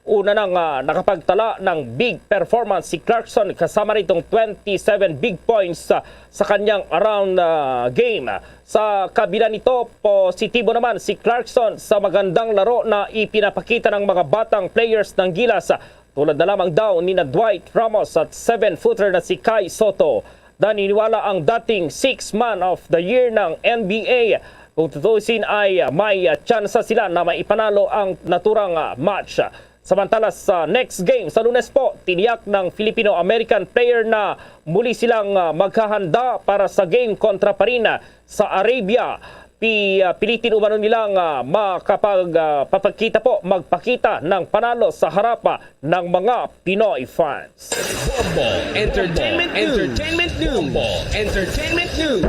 Una nang nakapagtala ng big performance si Clarkson kasama nitong 27 big points sa kanyang around game. Sa kabila nito, positibo naman si Clarkson sa magandang laro na ipinapakita ng mga batang players ng Gilas. Tulad na lamang daw ni Dwight Ramos at 7-footer na si Kai Soto. Naniniwala ang dating 6th man of the year ng NBA. Kung tutusin ay may tsansa sila na maipanalo ang naturang match. Samantala sa next game sa Lunes po, tiniyak ng Filipino-American player na muli silang maghahanda para sa game kontra Parina sa Arabia. Pilitin umano nilang magpakita ng panalo sa harap ng mga Pinoy fans. Bombo Entertainment News. Bombo Entertainment News.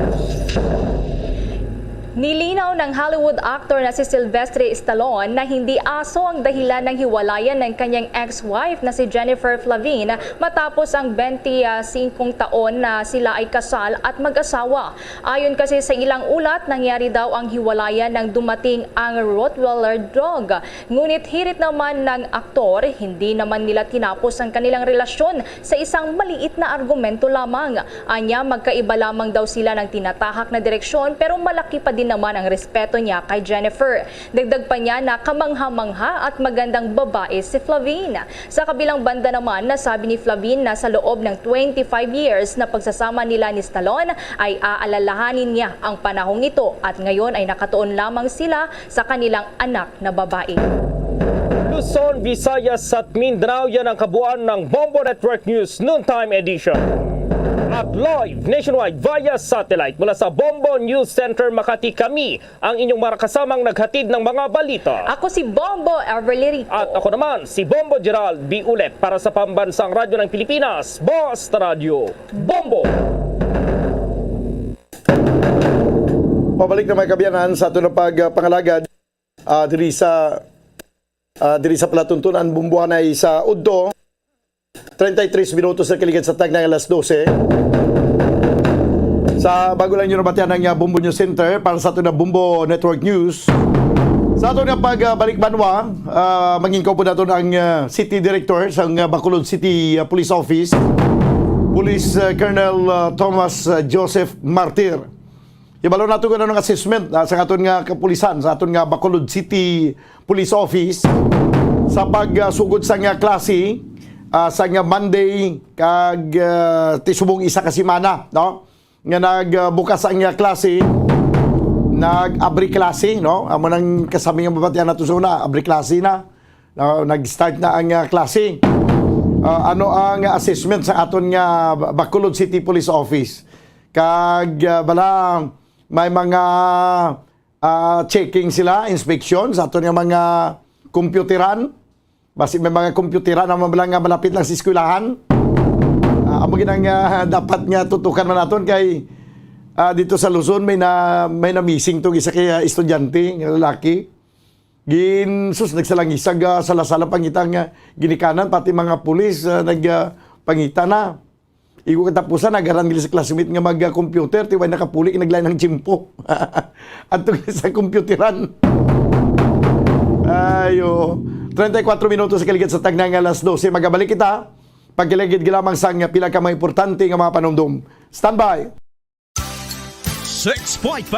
Nilinaw ng Hollywood actor na si Sylvester Stallone na hindi aso ang dahilan ng hiwalayan ng kanyang ex-wife na si Jennifer Flavin matapos ang 25 taon na sila ay kasal at mag-asawa. Ayon kasi sa ilang ulat, nangyari daw ang hiwalayan nang dumating ang Rottweiler dog. Ngunit hirit naman ng aktor, hindi naman nila tinapos ang kanilang relasyon sa isang maliit na argumento lamang. Anya, magkaiba lamang daw sila ng tinatahak na direksyon pero malaki pa din naman ang respeto niya kay Jennifer. Dagdag pa niya na kamangha-mangha at magandang babae si Flavin. Sa kabilang banda naman, nasabi ni Flavin na sa loob ng 25 years na pagsasama nila ni Stallone ay aalalahanin niya ang panahong ito at ngayon ay nakatuon lamang sila sa kanilang anak na babae. Luzon, Visayas at Mindanao, yan ang kabuuan ng Bombo Network News Noontime Edition. At live nationwide via satellite mula sa Bombo News Center Makati, kami ang inyong marakasamang naghatid ng mga balita. Ako si Bombo Everly Rico. At ako naman si Bombo Gerald B. Ulet para sa Pambansang Radyo ng Pilipinas, Basta Radio Bombo. Pabalik na may kabiyanan sa ito ng pagpangalagad diri sa palatuntunan bumbuhan ay sa Udto. 33 minutos na kiligid sa tag ng alas 12. Sa bago lang nyo nabatian ng Bombo News Center para sa ito na Bombo Network News. Sa ito na pagbalik banwa, maging ko po na ito ang City Director sa Bacolod City Police Office, Police Colonel Thomas Joseph Martir. Ibalo na ito ng assessment sa aton nga kapulisan, sa aton nga Bacolod City Police Office sa pagsugod sa nga klase sa nga Monday kag tisubong isa ka semana, no? Nga nagbukas ang nga klase, nag-abri klase, no? Amo nang kasami nga babatian nato suna, abri klase na. Nag-start na ang klase. Ano ang assessment sa aton nga Bacolod City Police Office? Kag bala may mga checking sila, inspection sa aton nga mga computeran. Basi may mga computeran na mabalang nga malapit lang sa eskwelahan. Amo ginang dapat nga tutukan man naton kay dito sa Luzon may na missing tong isa kay estudyante nga lalaki. Sus nagsalangisag sala-sala pangitang ginikanan pati mga pulis nagpangita na. Igo katapusan nagaran nila sa classmate nga mag-computer tiway nakapuli naglain ng jimpo. Atong sa computeran. Ayo. 34 minutos sa kaligid sa tagnang alas 12. Magabalik kita. Pagkiligid gilamang sang pila ka mga importante nga mga panumdum. Standby. 6.5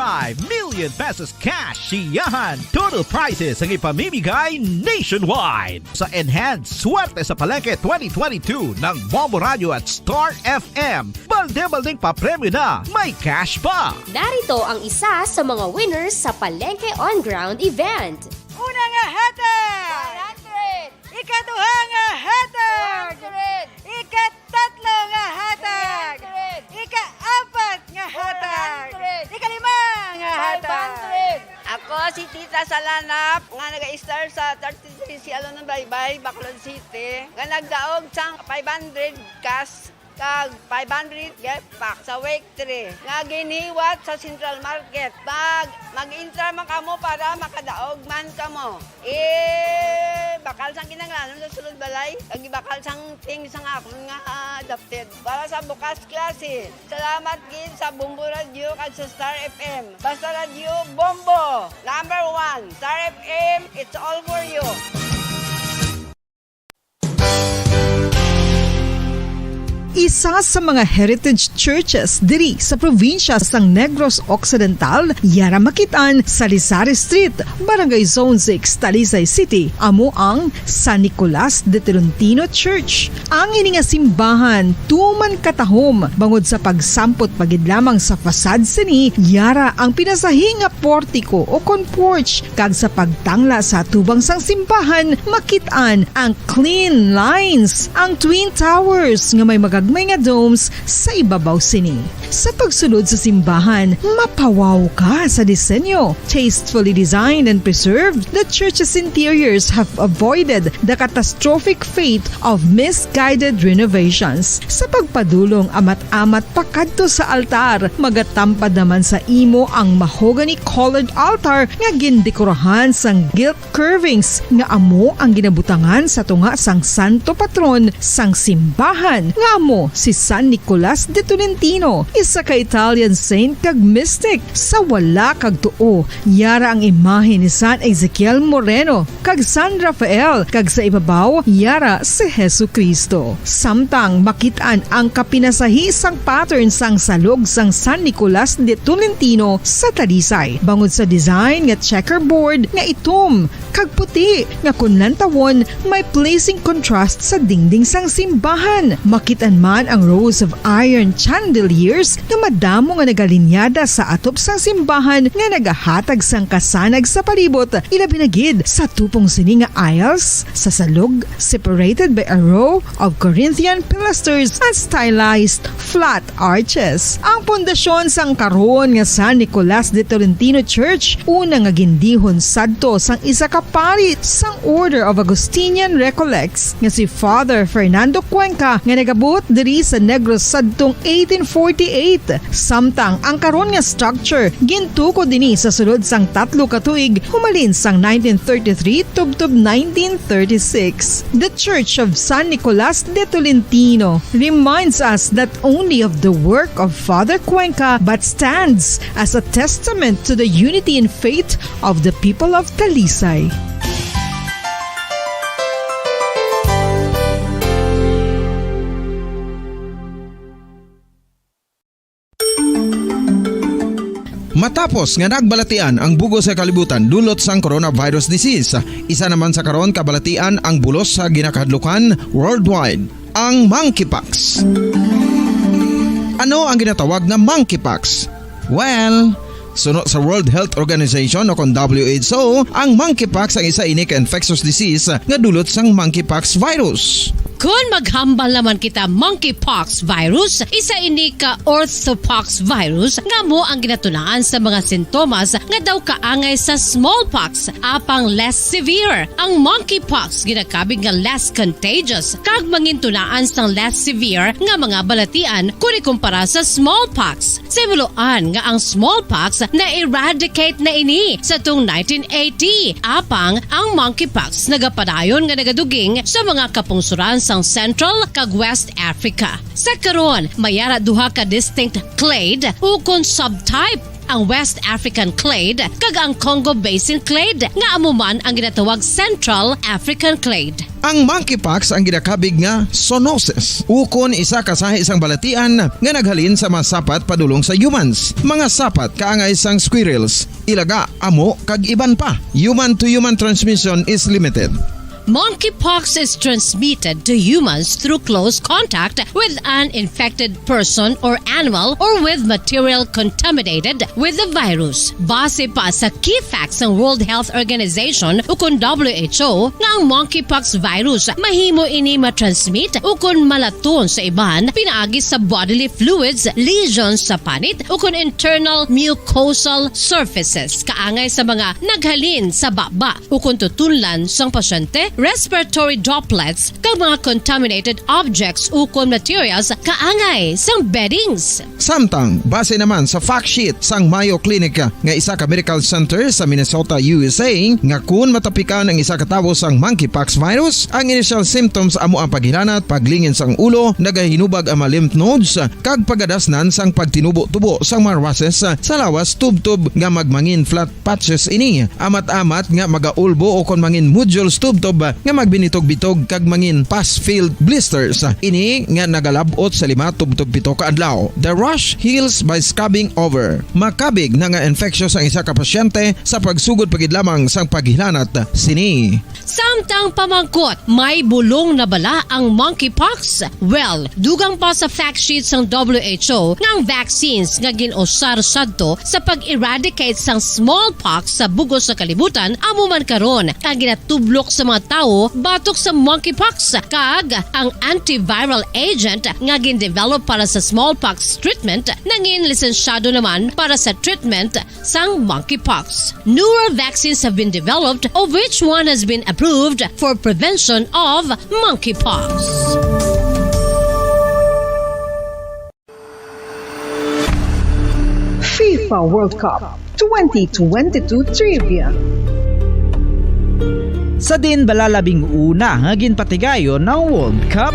million pesos cash siyahan. Total prizes ang ipamimigay nationwide. Sa Enhanced Swerte sa Palengke 2022 ng Bombo Radio at Star FM. Balde-baldeng papremyo na. May cash pa. Narito ang isa sa mga winners sa Palengke On Ground event. Una nga hatag! 100! Ikaduha nga hatag! 100! Ikatatlo nga hatag! 100! Ikaapat nga hatag! 100! Ikalima nga hatag! 500! Ako si Tita Salanap, nga nag-star sa 33 si Alon ng Baybay, Bacolod City. Nga nagdaog sang 500 cash kag 500 get pack sa week 3 nga giniwat sa Central Market. Mag-intra man kamo para makadaog man kamo. Bakal sang kinanglanon sa sulod balay, kag bakal sang ting sang akon nga adopted para sa bukas klase. Salamat gid sa Bombo Radio kag sa Star FM. Basta Radio Bombo, number 1. Star FM, it's all for you. Isa sa mga heritage churches diri sa probinsya sang Negros Occidental, yara makitaan sa Rizal Street, Barangay Zone 6, Talisay City, amo ang San Nicolas de Tolentino Church. Ang ini nga simbahan tuman katahom bangod sa pagsampot pagid lamang sa fasad sini, yara ang pinasahi nga portiko o kon porch kag sa pagtangla sa tubang sang simbahan makitaan ang clean lines, ang twin towers nga may gagmay nga domes sa ibabaw sini. Sa pagsulod sa simbahan, mapawaw ka sa disenyo. Tastefully designed and preserved, the church's interiors have avoided the catastrophic fate of misguided renovations. Sa pagpadulong amat-amat pakadto sa altar, magatampad naman sa imo ang mahogany colored altar nga gindekorahan sang gilt curvings nga amo ang ginabutangan sa tunga sang santo patron sang simbahan nga amo si San Nicolas de Tolentino, isa ka Italian saint kag mystic. Sa wala kag tuo, yara ang imahe ni San Ezekiel Moreno kag San Rafael, kag sa ibabaw yara si Hesu Kristo. Samtang makitaan ang kapinasahi sang pattern sang salog sang San Nicolas de Tolentino sa Talisay, bangod sa design nga checkerboard nga itom kag puti nga kunlan tawon may pleasing contrast sa dingding sang simbahan. Makitan man ang rows of iron chandeliers nga madamo nga nagalinyada sa atop sang simbahan nga nagahatag sang kasanag sa palibot, ilabi na gid sa tupong sini nga aisles sa salog, separated by a row of Corinthian pilasters and stylized flat arches. Ang pundasyon sang karon nga San Nicolas de Tolentino Church una nga gindihon sadto sang isa ka pari sang Order of Augustinian Recollects nga si Father Fernando Cuenca nga nagabot diri sa Negros sadtong 1848. Samtang ang karon nga structure gintuko dinhi sa sulod sang 3 ka tuig humalin sang 1933 tubtob 1936. The Church of San Nicolas de Tolentino reminds us not only of the work of Father Cuenca but stands as a testament to the unity and faith of the people of Talisay. Matapos nga nagbalatian ang bugos sa kalibutan dulot sang coronavirus disease, isa naman sa karon kabalatian ang bulos sa ginakahadlukan worldwide, ang monkeypox. Ano ang ginatawag na monkeypox? Well, sunod sa World Health Organization o kon WHO, ang monkeypox ang isa ini ka infectious disease nga dulot sang monkeypox virus. Kung maghambal naman kita monkeypox virus, isa ini ka orthopox virus nga mo ang ginatunaan sa mga sintomas nga daw kaangay sa smallpox apang less severe. Ang monkeypox ginakabig nga less contagious kag mangintunaan sang less severe nga mga balatian kung ikumpara sa smallpox. Simuloan nga ang smallpox na eradicate na ini sa tung 1980 apang ang monkeypox nagapadayon nga nagaduging sa mga kapungsuran sang Central kag West Africa. Sa karon, mayara duha ka distinct clade ukon subtype, ang West African clade kag ang Congo Basin clade nga amuman ang ginatawag Central African clade. Ang monkeypox ang ginakabig nga zoonosis ukon isa kasahi isang balatian nga naghalin sa mga sapat padulong sa humans. Mga sapat kaangay sang squirrels, ilaga, amo kag iban pa. Human to human transmission is limited. Monkeypox is transmitted to humans through close contact with an infected person or animal or with material contaminated with the virus. Base pa sa key facts ng World Health Organization ukon WHO nga ang monkeypox virus mahimo ini matransmit ukon malaton sa iban pinaagi sa bodily fluids, lesions sa panit ukon internal mucosal surfaces kaangay sa mga naghalin sa baba ukon tutunlan sang pasyente, respiratory droplets kag mga contaminated objects ukon materials kaangay sang beddings. Samtang base naman sa fact sheet sang Mayo Clinic nga isa ka medical center sa Minnesota, USA, nga kun matapikan ang isa ka tawo sang monkeypox virus, ang initial symptoms amo ang paghilanat, paglingin sang ulo, nagahinubag ang mga lymph nodes kag pagadasnan sang pagtinubo-tubo sang mga rashes sa lawas tubtob nga magmangin flat patches ini. Amat-amat nga magaulbo o kon mangin nodules tubtob nga magbinitog-bitog kag mangin pus-filled blisters. Ini nga nagalabot sa 5-7 ka adlaw. The rash heals by scabbing over. Makabig na nga infectious ang isa ka pasyente sa pagsugod pagid lamang sang paghilanat sini. Samtang pamangkot, may bulong na bala ang monkeypox? Well, dugang pa sa fact sheet sang WHO nga ang vaccines nga ginusar sadto sa pag-eradicate sang smallpox sa bugos sa kalibutan amo man karon ang ginatublok sa mga tawo batok sa monkeypox kag ang antiviral agent nga gin-develop para sa smallpox treatment nangin lisensyado naman para sa treatment sang monkeypox. Newer vaccines have been developed, of which one has been approved for prevention of monkeypox. FIFA World Cup 2022 Trivia. Sa din balalabing una nga ginpatigayon ng World Cup.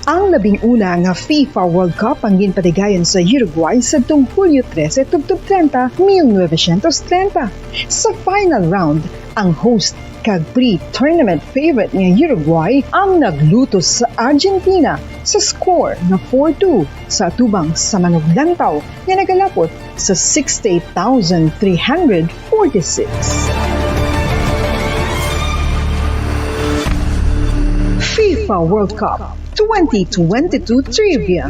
Ang 11 nga FIFA World Cup ang ginpatigayon sa Uruguay sa Hulyo 13 tubtob 30, 1930. Sa final round, ang host kag pre-tournament favorite nga Uruguay ang nagluto sa Argentina sa score na 4-2 sa atubang sa manuglantaw nga nagalapot sa 68,346. FIFA World Cup 2022 Trivia.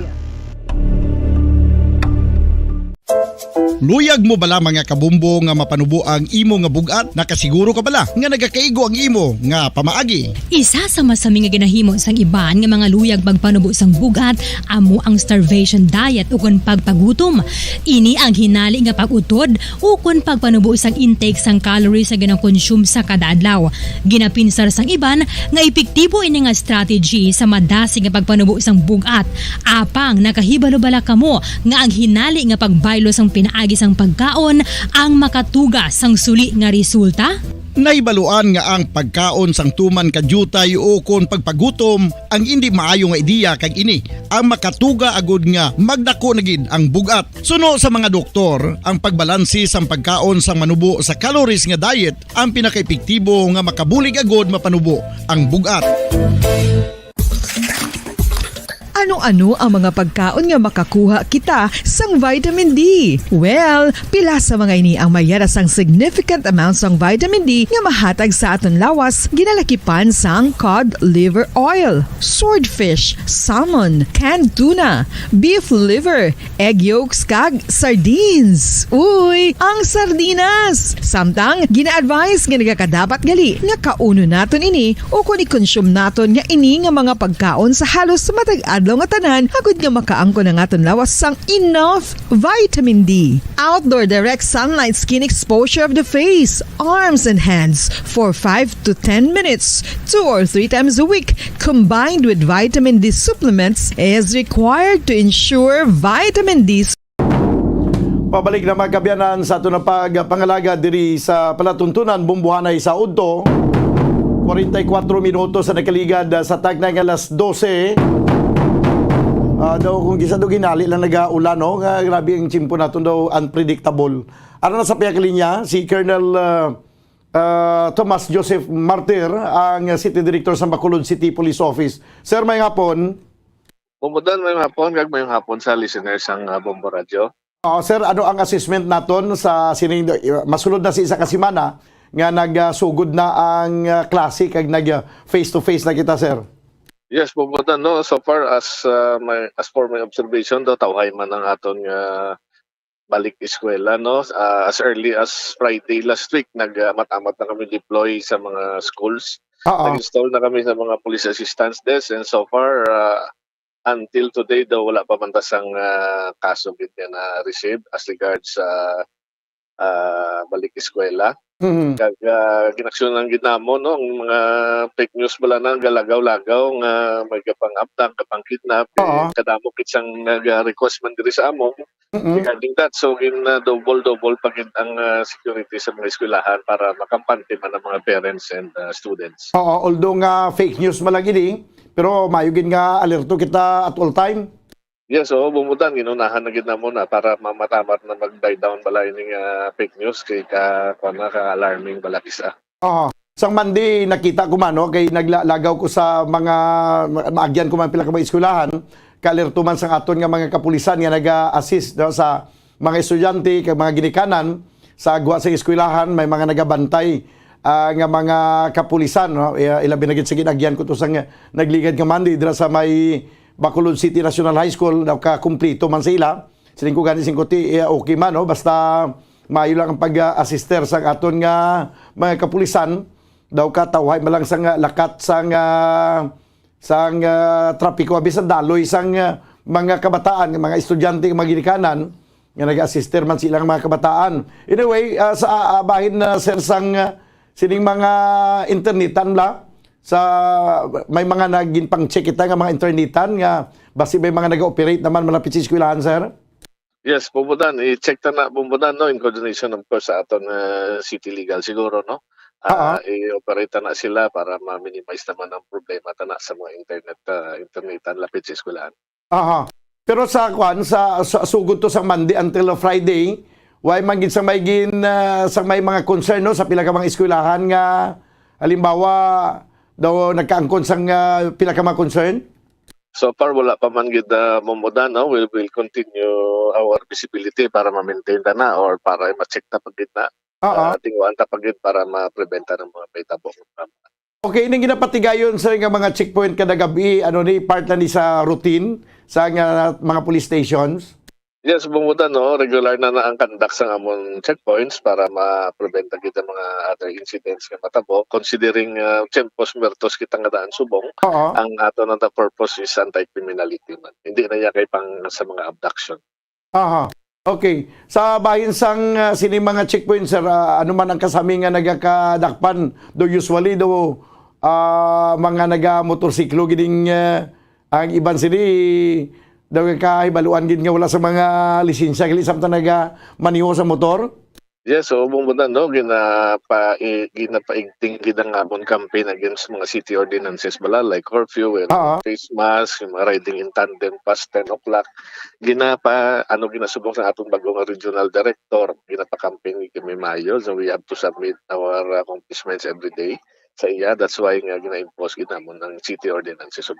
Luyag mo bala mga kabumbo nga mapanubo ang imo nga bugat? Nakasiguro ka bala nga nagakaigo ang imo nga pamaagi? Isa sa masami nga ginahimo sang iban nga mga luyag pagpanubo sang bugat amo ang starvation diet ukon pagpagutom. Ini ang hinali nga pagutod ukon pagpanubo sang intake sang calories sa ginakonsume sa kada adlaw. Ginapinsar sang iban nga epektibo ini nga strategy sa madasi nga pagpanubo sang bugat. Apang nakahibalo bala kamo nga ang hinali nga pagbaylo sang pinaagi sang pagkaon ang makatuga sang suli nga resulta? Naibaluan nga ang pagkaon sang tuman kadyutay o kon pagpagutom ang hindi maayo nga ideya kag ini ang makatuga agud nga magdako na gid ang bugat. Suno sa mga doktor, ang pagbalansi sang pagkaon sang manubo sa calories nga diet ang pinakaepektibo nga makabulig agud mapanubo ang bugat. Ano-ano ang mga pagkaon nga makakuha kita sang vitamin D? Well, pila sa mga ini ang mayara sang significant amount sang vitamin D nga mahatag sa aton lawas ginalakipan sang cod liver oil, swordfish, salmon, canned tuna, beef liver, egg yolks kag sardines. Uy, ang sardinas! Samtang gina-advise nga nagakadapat gali nga kauno naton ini o kung i-consume naton nga ini nga mga pagkaon sa halos matag adlaw nga tanan agud nga makaangko na aton lawas sang enough vitamin D. Outdoor direct sunlight skin exposure of the face, arms and hands for 5 to 10 minutes 2 or 3 times a week combined with vitamin D supplements is required to ensure vitamin D. Pabalik na magkabyanan sa ito na pangalaga diri sa palatuntunan bumbuhanay sa Udto. 44 minutos sa nakaligad sa tagnay nga alas 12. Daw kung gisa daw ginali lang nag-aulan, no? Grabe ang chimpo natin daw, unpredictable. Ano na sa piyakalinya, si Colonel Tomas Joseph Martir, ang City Director sa Bacolod City Police Office. Sir, may hapon. Bumudan may hapon, may hapon sa listeners ang Bombo Radio. Sir, ano ang assessment naton sa sining masulod na si isa ka semana nga nagsugod na ang klase kag nag face to face na kita, sir? Yes, bumudan no. So far as for my observation, do tawhay man ang aton balik eskwela no. As early as Friday last week nagmatamat na kami deploy sa mga schools. Nag-install na kami sa mga police assistance desk and so far until today daw wala pa man tasang kaso na receive as regards sa balik eskwela. Kag ginaksyon ng ginamo no ang mga fake news bala nang galagaw-lagaw nga may kapang abdang kapang kidnap kadamo kitsang nag-request man diri sa among regarding that so double pagid ang security sa mga eskwelahan para makampante man ang mga parents and students. Although nga fake news man lang ini pero mayugin nga alerto kita at all time. Yes, bumutan ginunahan na gid namo na para mamatamat na mag-die down bala ining fake news kay ka-alarming bala kisa. Sang Monday nakita ko man no kay naglagaw ko sa mga maagyan ko man pila ka mga eskwelahan, ka-alerto man sang aton nga mga kapulisan nga naga-assist no, sa mga estudyante kay mga ginikanan sa agwa sa eskwelahan, may mga nagabantay nga mga kapulisan no, ilabi na gid sa ginagyan ko to sang nagligad nga Monday dira sa may Bacolod City National High School, ka kumplito man sila. Siling ko gani singkoti okay man no, basta maayo lang ang pag-assister sa aton nga mga kapulisan daw katawhay malang sang lakat sang trapiko abisan daloy sang mga kabataan, mga estudyante nga maginikanan nga nag-assister man silang mga kabataan. Anyway, sa bahin na sir sang sining mga internetan la sa may mga naging pang-check kita nga mga internetan nga basi may mga nag-operate naman malapit sa eskwelahan, sir? Yes, bumudan. I-check na bumudan, no, in coordination of course sa aton city legal siguro, no? I-operate na sila para ma-minimize naman ang problema tana sa mga internetan lapit sa eskwelahan. Aha. Pero sa sugod to sa Monday until Friday, why man gid sa may mga concern no sa pila ka mga eskwelahan nga halimbawa daw nagkaangkon sang pila ka mga concern? So far wala pa man gid mumudan, no? We will continue our visibility para ma-maintain na or para ma-check na pagid na. Tinguan ta pagid para ma-preventa ng mga paitabo. Okay, ning ginapatigayon sa nga mga checkpoint kada gabi, ano ni part na ni sa routine sa mga police stations? Yes, bumudan, no? Regular na ang conduct sa among checkpoints para ma-preventa kita mga other incidents nga matabo. Considering tiempos muertos kita nga daan subong, ang ato na the purpose is anti-criminality man. Hindi na yan kay pang sa mga abduction. Aha. Okay. Sa bahin sang sining mga checkpoints, sir, ano man ang kasami nga nagakadakpan, do usually do mga naga-motorsiklo gining ang iban sini daw kahibaluan gid nga wala sa mga lisensya kali samtang naga-maniho sa motor? Yes, so bumudan, no? Ginapaigting gid ang amon campaign against mga city ordinances bala like curfew and face mask, mga riding in tandem past 10 o'clock. Ginasubok sa atong bagong regional director, ginapa-campaign kami Mayo, so we have to submit our accomplishments every day sa iya. That's why nga gina-impose ginamon ang city ordinances.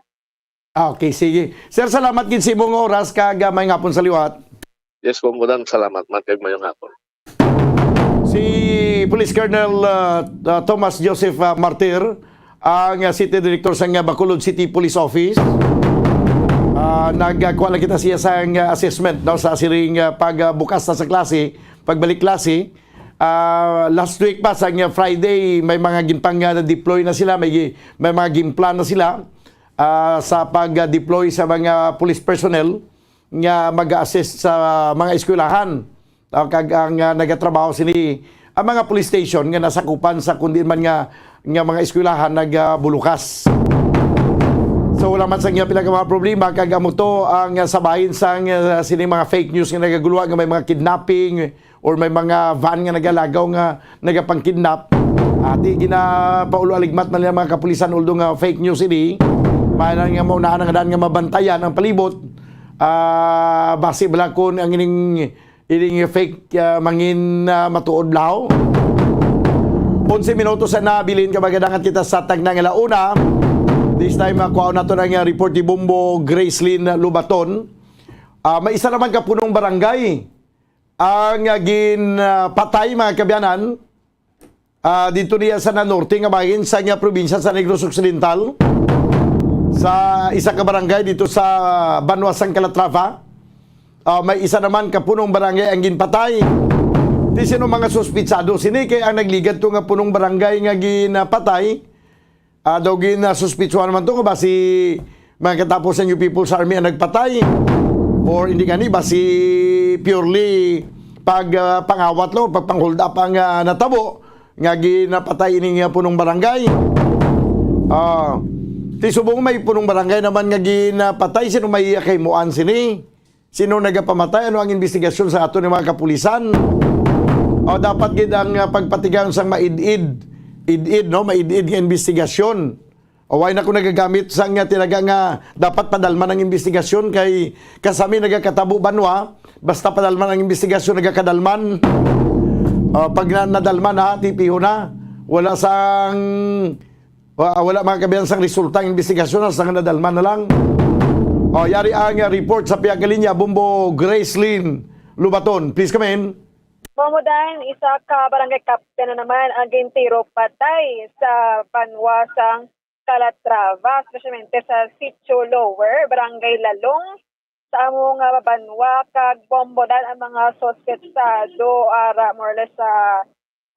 Okay, sige. Sir, salamat gid sa imong oras kag may ngapon sa liwat. Yes, bumudan, salamat man kag mayong hapon. Si Police Colonel Thomas Joseph Martir, ang City Director sa Bacolod City Police Office. Nagkuha lang kita siya sa assessment no, sa siring pagbukas na sa klase, pagbalik klase. Last week pa sa Friday, may mga ginpang na-deploy na sila, may mga gimplan na sila sa pag-deploy sa mga police personnel nga mag-assist sa mga eskwelahan. Kag ang nagatrabaho sini ang mga police station nga nasakupan sa kundi man nga mga eskwelahan nagbulukas. So wala man sa pila ka mga problema kag amo to ang sabahin sa sini mga fake news nga nagaguluwa nga may mga kidnapping or may mga van nga nagalagaw nga nagapang-kidnap. Ati ginapaulo aligmat man mga kapulisan uldo nga fake news ini. Manan nga maunahan nga daan nga mabantayan ang palibot. Base bala kun ang ining fake mangin matuod lao. 11 minutos na nabilin kabagadangan kita sa tagnang alauna. This time kuha na to ng report ni Bombo Gracelyn Lubaton. May isa naman kapunong barangay ang patay mga kabyanan dito niya sa Nanorte nga bahin sa probinsya sa Negros Occidental. Sa isa ka barangay dito sa Banwasang Calatrava. May isa naman kapunong barangay ang ginpatay. Di sino mga suspitsado sini kay ang nagligat to nga punong barangay nga ginapatay. Daw ginasuspitsuhan naman to nga basi mga katapos ng People's Army ang nagpatay. Or hindi gani basi purely pangawat lo, pagpanghold up ang natabo nga ginapatay ini nga punong barangay. Di subong may punong barangay naman nga ginapatay sino may kay muan sini. Sino nagapamatay? Ano ang investigasyon sa ato ng mga kapulisan? O dapat gid ang pagpatigang sang maidid, no? Maidid nga investigasyon. O why na ko nagagamit sang tinaga nga dapat padalman ang investigasyon kay kasami nagakatabo banwa, basta padalman ang investigasyon nagakadalman. Pag nadalman ha, tipiho na. Wala mga kabiyan sang resulta ng investigasyon, sang nadalman na lang. Yari ang report sa Piagalinya, Bombo Gracelyn Lubaton. Please come in. Mamudahan, isa ka barangay captain na naman ang gintiro patay sa Banwasang Calatrava, especially sa Sitio Lower, Barangay Lalong, sa among banwa kag bombodan ang mga suspetsado ara more or less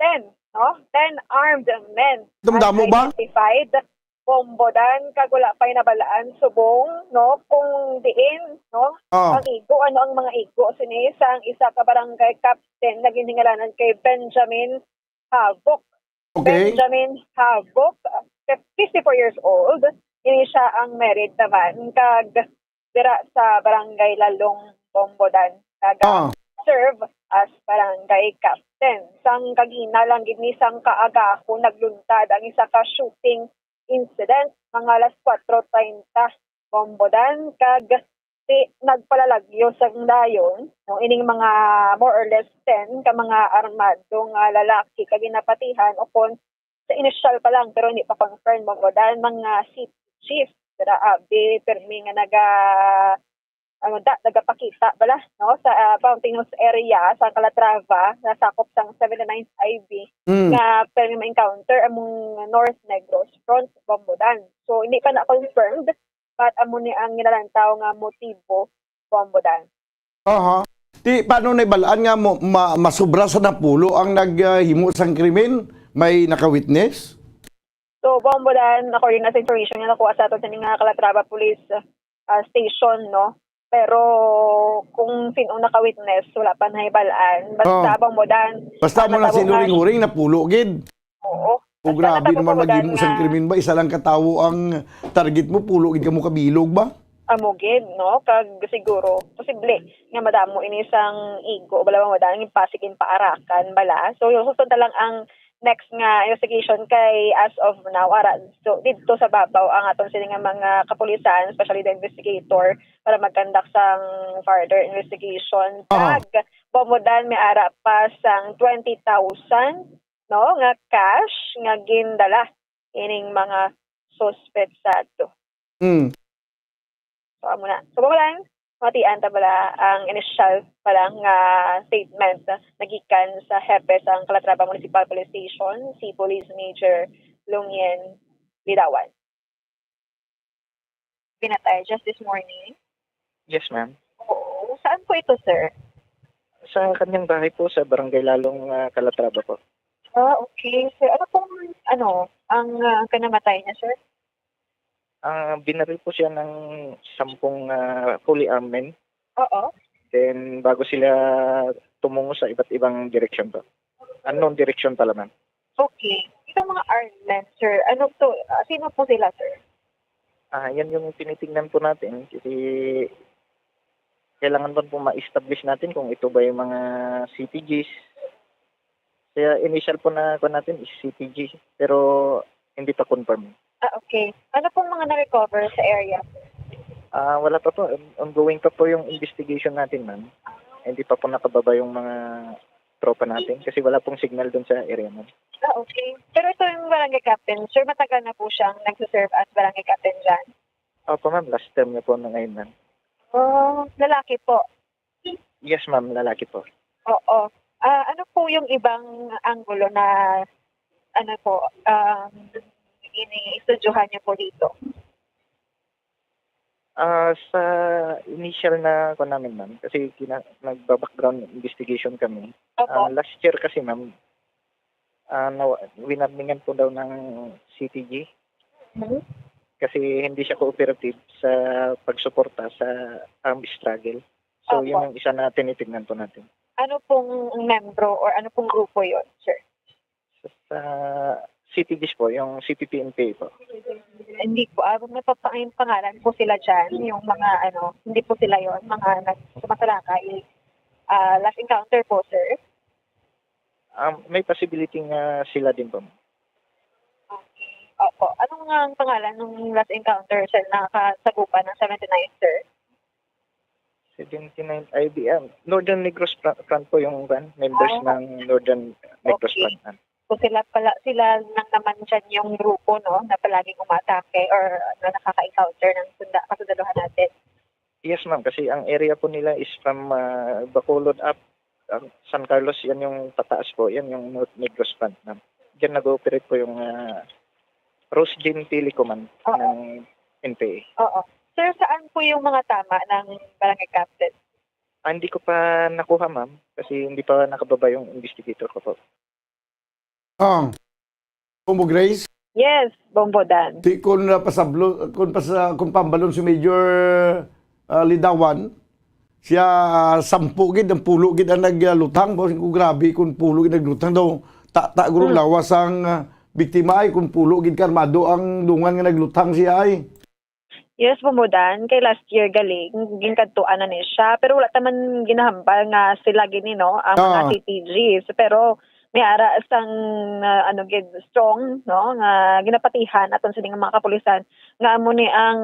10, no? 10 armed men. Damdamo ba? Identified bombodan kag wala pa nabalaan subong, no? Kung diin, no? Ah. Ang igo, ano ang mga igo sini sa ang isa ka barangay captain na ginhingalanan kay Benjamin Havok. Okay. Benjamin Havok, 54 years old. Ini siya ang married naman kag dira sa barangay Lalong Bombodan. Kag serve as barangay captain. Sang kagina lang gid ni sang kaaga ko nagluntad ang isa ka shooting incident mga alas 4:30 Bombodan kag nagpalalagyo sa dayon no ining mga more or less 10 ka mga armado nga lalaki kag ginapatihan upon sa initial pa lang pero hindi pa confirmed Bombodan mga city chief dira abi permi nga nagapakita bala no sa Fountain area sa Calatrava nasakop sang 79th IB nga permi ma-encounter among North Negros front Bombodan. So hindi pa na confirmed but amo ni ang ginalantaw nga motibo Bombodan. Aha. Di paano naibalaan nga mo masubra sa napulo ang naghimo sang krimen? May naka-witness? So Bombodan according na sa information nga nakuha sa ato sa nga Calatrava Police Station no. Pero kung sino naka-witness, wala pa nahibalaan. Basta Bombodan. Basta mo na sinuring-huring na pulo, gid. Oo. O grabe naman naging isang krimen ba? Isa lang katawo ang target mo, pulo, gid ka mo kabilog ba? Amugid, no? Kag siguro, posible nga madamo ini isang igo, bala mo madang pasikin paarakan, bala. So, yung susunod lang ang next nga investigation kay as of now so dito sa babaw ang aton sila nga mga kapulisan especially the investigator para mag-conduct sang further investigation kag Bombodan may ara pa sang 20,000 no nga cash nga gindala ining mga suspetsado. So amo na so Bombodan matian ta bala ang initial palang statement nagikan sa hepe sa Calatrava Municipal Police Station, si Police Major Lungyen Bidawan. Pinatay just this morning? Yes, ma'am. Oo. Saan po ito, sir? Sa kanyang bahay po sa Barangay Lalong Calatrava po. Okay. Sir, ano pong ang kanamatay niya, sir? Binaril po siya ng 10 fully armed men. Oo. Then, bago sila tumungo sa iba't ibang direksyon po. Unknown direksyon pala, ma'am. Okay. Itong mga armed men, sir, sino po sila, sir? Yan yung tinitingnan po natin. Kasi kailangan po ma-establish natin kung ito ba yung mga CTGs. Kaya initial po na natin is CTG. Pero hindi pa confirm. Okay. Ano pong mga na-recover sa area? Wala pa po. Ongoing pa po yung investigation natin, ma'am. Hindi pa po nakababa yung mga tropa natin kasi wala pong signal doon sa area, ma'am. Okay. Pero ito yung barangay captain. Sir, matagal na po siyang nagsiserve as barangay captain dyan? Opo, ma'am. Last term niya po na ngayon, ma'am. Lalaki po? Yes, ma'am. Lalaki po. Oo. Ano po yung ibang anggulo na ini-estudyohan niyo po dito? Sa initial na ko namin, ma'am, kasi nagba-background investigation kami. Last year kasi, ma'am, winarningan po daw ng CTG. Kasi hindi siya cooperative sa pagsuporta sa armed struggle. So, yun yung isa na tinitignan po natin. Ano pong membro or ano pong grupo yon, sir? Sa CTGs po, yung CPP-NPA po. Hindi po, may pangalan po sila dyan, yung mga hindi po sila yon, mga nagsumasalakay. Last encounter po, sir? May possibility nga sila din po. Okay. Opo. Anong nga ang pangalan ng last encounter sa nakasagupan ng 79th, sir? 79th IBM. Northern Negros Front po yung members ng Northern Negros Front. So sila lang naman dyan yung grupo, no, na palaging umatake or nakaka-encounter ng kasundaluhan natin. Yes, ma'am. Kasi ang area po nila is from Bacolod up. San Carlos, yan yung pataas po. Yan yung North Negros Front, ma'am. Diyan nag-ooperate po yung Rose Jean Pili Command ng NPA. Oo. Sir, saan po yung mga tama ng barangay captain? Hindi ko pa nakuha, ma'am, kasi hindi pa nakababa yung investigator ko po. Bombo Grace, Yes, Bombo Dan. di kung kung pambalon si Major Lidawan, siya 10 gid ang pulo gid ang naglutang, boss ko grabe kung pulo gid naglutang daw ta guro lawas ang biktima ay kung pulo gid karmado ang dungan nga naglutang siya ay. Yes, Bumudan. Kay last year galing, ginkadtuan na ni siya. Pero wala taman ginahambal nga sila gini, no? Ang mga CTGs. Pero may ara sang gid strong, no? Nga ginapatihan aton sa nga mga kapulisan. Nga amo ni ang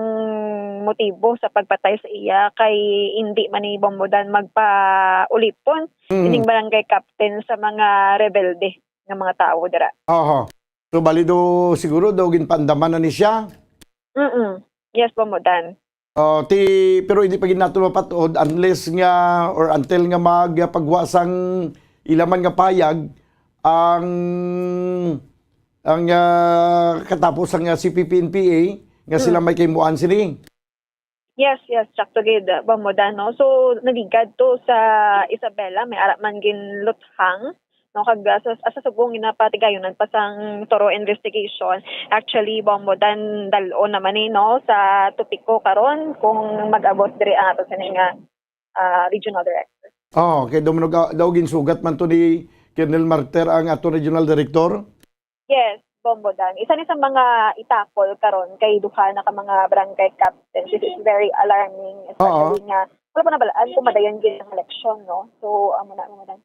motibo sa pagpatay sa iya kay hindi man ni Bumudan magpa-ulipon. Ining barangay captain sa mga rebelde nga mga tao dira. So balido siguro daw ginpandaman na ni siya. Yes, Bumudan. Pero hindi pa gid nato mapatuod unless nga or until nga magpagwasang ilaman nga payag ang katapos ang CPP-NPA nga sila may kaymuan sini. Yes, sakto gid Bumudan, no. So naligad to sa Isabela, may ara man ginluthang, no, kag asa subong ginapatigayonan pa sang thorough investigation. Actually Bumudan dalo naman ni, no, sa topiko karon kung mag-abot diri ang ato sa nga regional director. Kay daw ginsugat man to ni Colonel Marter ang ato regional director. Yes, Bumudan. Isa ni sa mga itakol karon kay duha na ka mga barangay captain. This is very alarming, especially nga wala pa nabalaan kung madayon gid ang election, no. So amo na Bumudan.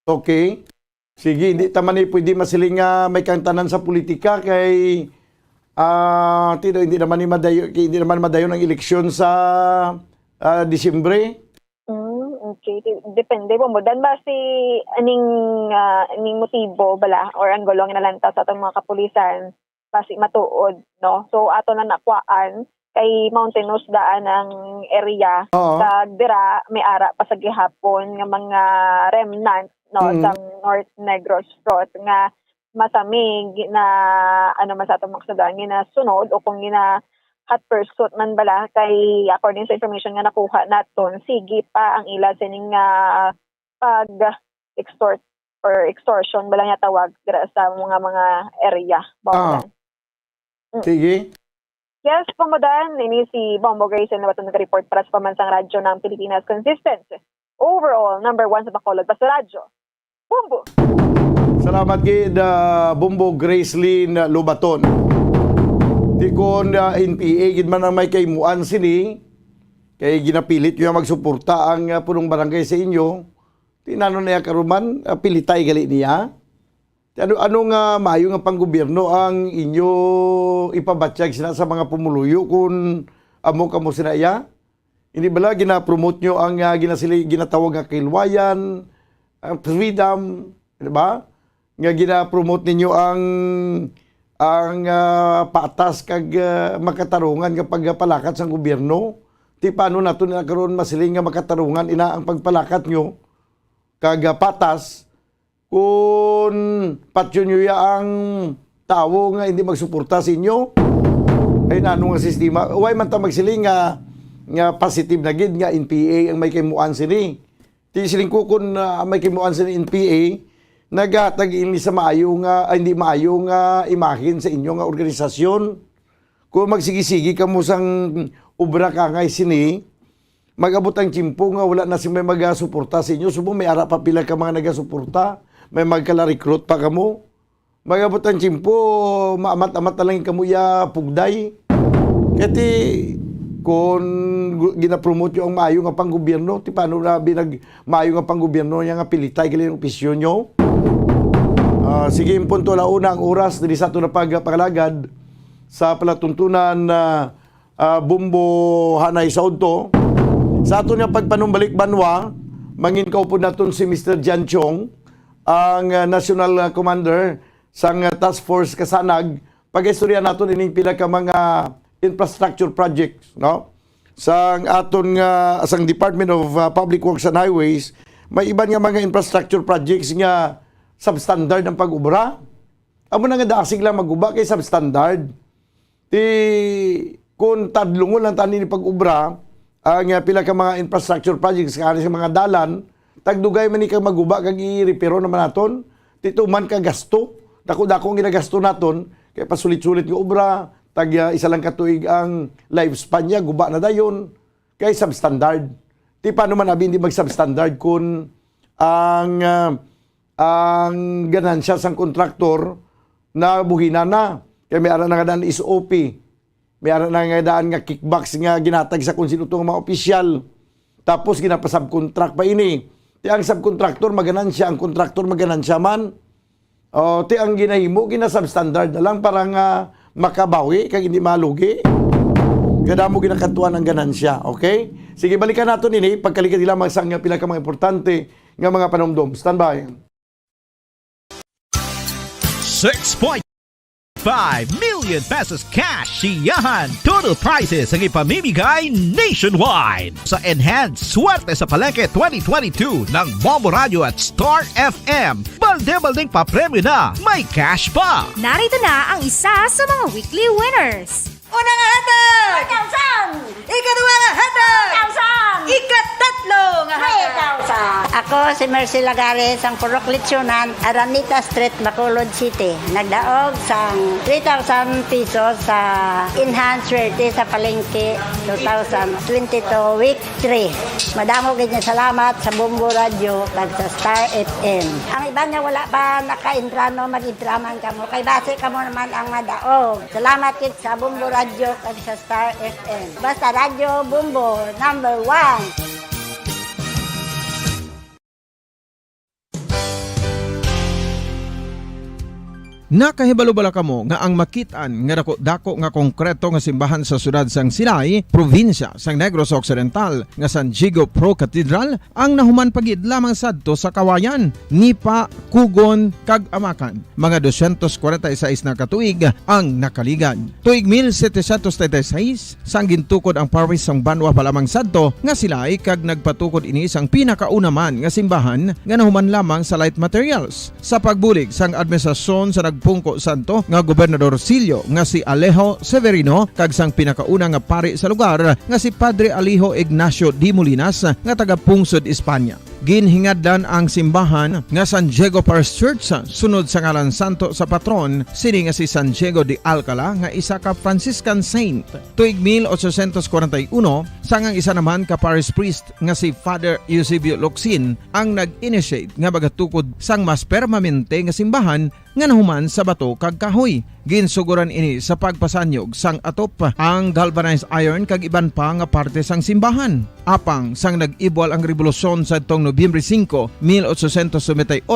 Okay. Sige, hindi taman ni pwede masiling nga may kantanan sa politika kay hindi naman madayon ang eleksyon sa Disyembre. Okay, depende po mo. Dan ba si aning motibo bala or ang gulong nalanta sa atong mga kapulisan basi matuod, no? So ato na nakuhaan kay mountainous daan ang area kag dira may ara pa sa gihapon nga mga remnants, no, sa North Negros Front nga masamig na man sa atong maksudan gina sunod o kung gina hot pursuit man bala kay according sa information nga nakuha naton sige pa ang ila sining pag extort or extortion bala nga tawag dira sa mga area. Sige. Yes, Bumudan. Ini si Bombo Grace na batong nag-report para sa pamansang radyo ng Pilipinas. Consistent. Overall, number 1 sa Bacolod pa sa radyo. Bombo! Salamat kay Bombo Grace Lynn Lobaton. Di kon NPA gid man ang may kaymuan sini kay ginapilit yung magsuporta ang punong barangay sa inyo. Tinano niya karuman pilitay gali niya. Anong maayo nga panggobyerno ang inyo ipabatsyag sina sa mga pumuluyo kung kamo sina iya? Hindi bala gina-promote nyo ang ginatawag nga kilwayan, freedom, di ba? Nga gina-promote ninyo ang patas kag makatarungan kapag palakat sa gobyerno. Ti paano nato na karon masiling nga makatarungan ina ang pagpalakat nyo kag patas kung patyo nyo ang tao nga hindi magsuporta sa inyo, ay nano nga sistema. Huwag man ta magsiling nga positive na gid nga NPA ang may kaymuan sini. Ti siling ko kung may kaymuan sini NPA, nagatag ini sa hindi maayo nga imahin sa inyo nga organisasyon. Kung magsigi-sigi ka mo sang obra ka ngay sini, mag-abot ang tiyempo nga wala na si may mag-suporta sa inyo. Subo may ara pa pila ka mga nag-suporta. May magkala-recruit pa kamo. Mag-abot ang tiyempo, maamat-amat na lang kamo ya pugday. Kati kung gina-promote yung maayo nga pang-gobyerno, ti paano na maayo nga pang-gobyerno nga pilitay gali yung opisyon nyo? Sige, punto la una ang oras dili sa ito na pagpakalagad sa palatuntunan Bombo Hanay Saudto. Sa ato nga pagpanumbalik banwa, mangin kaupo naton si Mr. Jan Chong, ang National Commander sang Task Force Kasanag, pag-istorya naton ining pila ka mga infrastructure projects, no? Sang aton nga sang Department of Public Works and Highways, may iban nga mga infrastructure projects nga substandard ang pag-ubra. Amo na nga dasig lang mag-uba kay substandard. kung tadlungon lang tani ni pag-ubra, ang pila ka mga infrastructure projects kani sa mga dalan, tagdugay man ni kag maguba kag i-repero naman naton, tituman ka gasto, dako-dako ginagasto naton, kay pasulit-sulit nga obra, tag isa lang katuig ang lifespan niya, guba na dayon, kay substandard. Ti paano man abi hindi mag-substandard kung ang ganansya sang kontraktor na buhina na. Kaya may ara na nga daan SOP. May ara na nga daan nga kickbacks nga ginatag sa kung sino itong mga opisyal. Tapos ginapasubcontract pa ini. Ti ang subcontractor maganansya, ang kontraktor maganansya man. O, ti ang ginahimo, ginasubstandard na lang para nga makabawi, kag hindi malugi. Kada mo ginakatuan ang ganansya, okay? Sige, balikan nato nini, pagkalikat nila mga sang pila ka mga importante nga mga panumdum. Stand by. 6.5 million pesos cash siyahan. Total prizes ang ipamimigay nationwide sa Enhanced Swerte sa Palengke 2022 ng Bombo Radio at Star FM. Balde-baldeng papremyo na, may cash pa. Narito na ang isa sa mga weekly winners. Unang hatag! 1,000! Ikadua nga hatag! 1,000! Ikatatlo nga hatag! 3,000! Ako si Mercy Lagares, ang Purok Lechonan, Aranita Street, Bacolod City. Nagdaog sang 3,000 pesos sa Enhanced Swerte sa Palengke 2022 week 3. Madamo ganyan salamat sa Bombo Radio at sa Star FM. Ang iba niya wala pa naka-intrano, mag-intraman kamo. Kay base kamo naman ang madaog. Salamat kit sa Bombo Radio at sa Star FM. Basta Radio Bombo, number 1. Nakahibalo-bala kamo nga ang makitaan nga dako nga konkreto nga simbahan sa sudad sang Sinai, probinsya sang Negros Occidental nga San Diego Pro Cathedral ang nahuman pagid lamang sadto sa kawayan ni pa Kugon kag Amakan. Mga 246 na katuig ang nakaligan. Tuig 1736 sang gintukod ang parish sang Banwa pa lamang sadto nga sila ay kag nagpatukod ini sang pinakauna man nga simbahan nga nahuman lamang sa light materials. Sa pagbulig sang administrasyon sa Pungko Santo nga Gobernador Silio nga si Alejo Severino kag sang pinakauna nga pari sa lugar nga si Padre Alijo Ignacio D. Molinas nga taga Pungsod, Espanya. Ginhingadlan ang simbahan nga San Diego Parish Church sunod sa ngalan santo sa patron sini nga si San Diego de Alcala nga isa ka Franciscan saint. Tuig 1841 sangang isa naman ka parish priest nga si Father Eusebio Locsin ang nag-initiate nga bagatukod sang mas permanente nga simbahan nga nahuman sa bato kag kahoy. Ginsuguran ini sa pagpasanyog sang atop ang galvanized iron kag iban pa nga parte sang simbahan. Apang sang nag-ibwal ang revolusyon sa itong Nobyembre 5, 1898,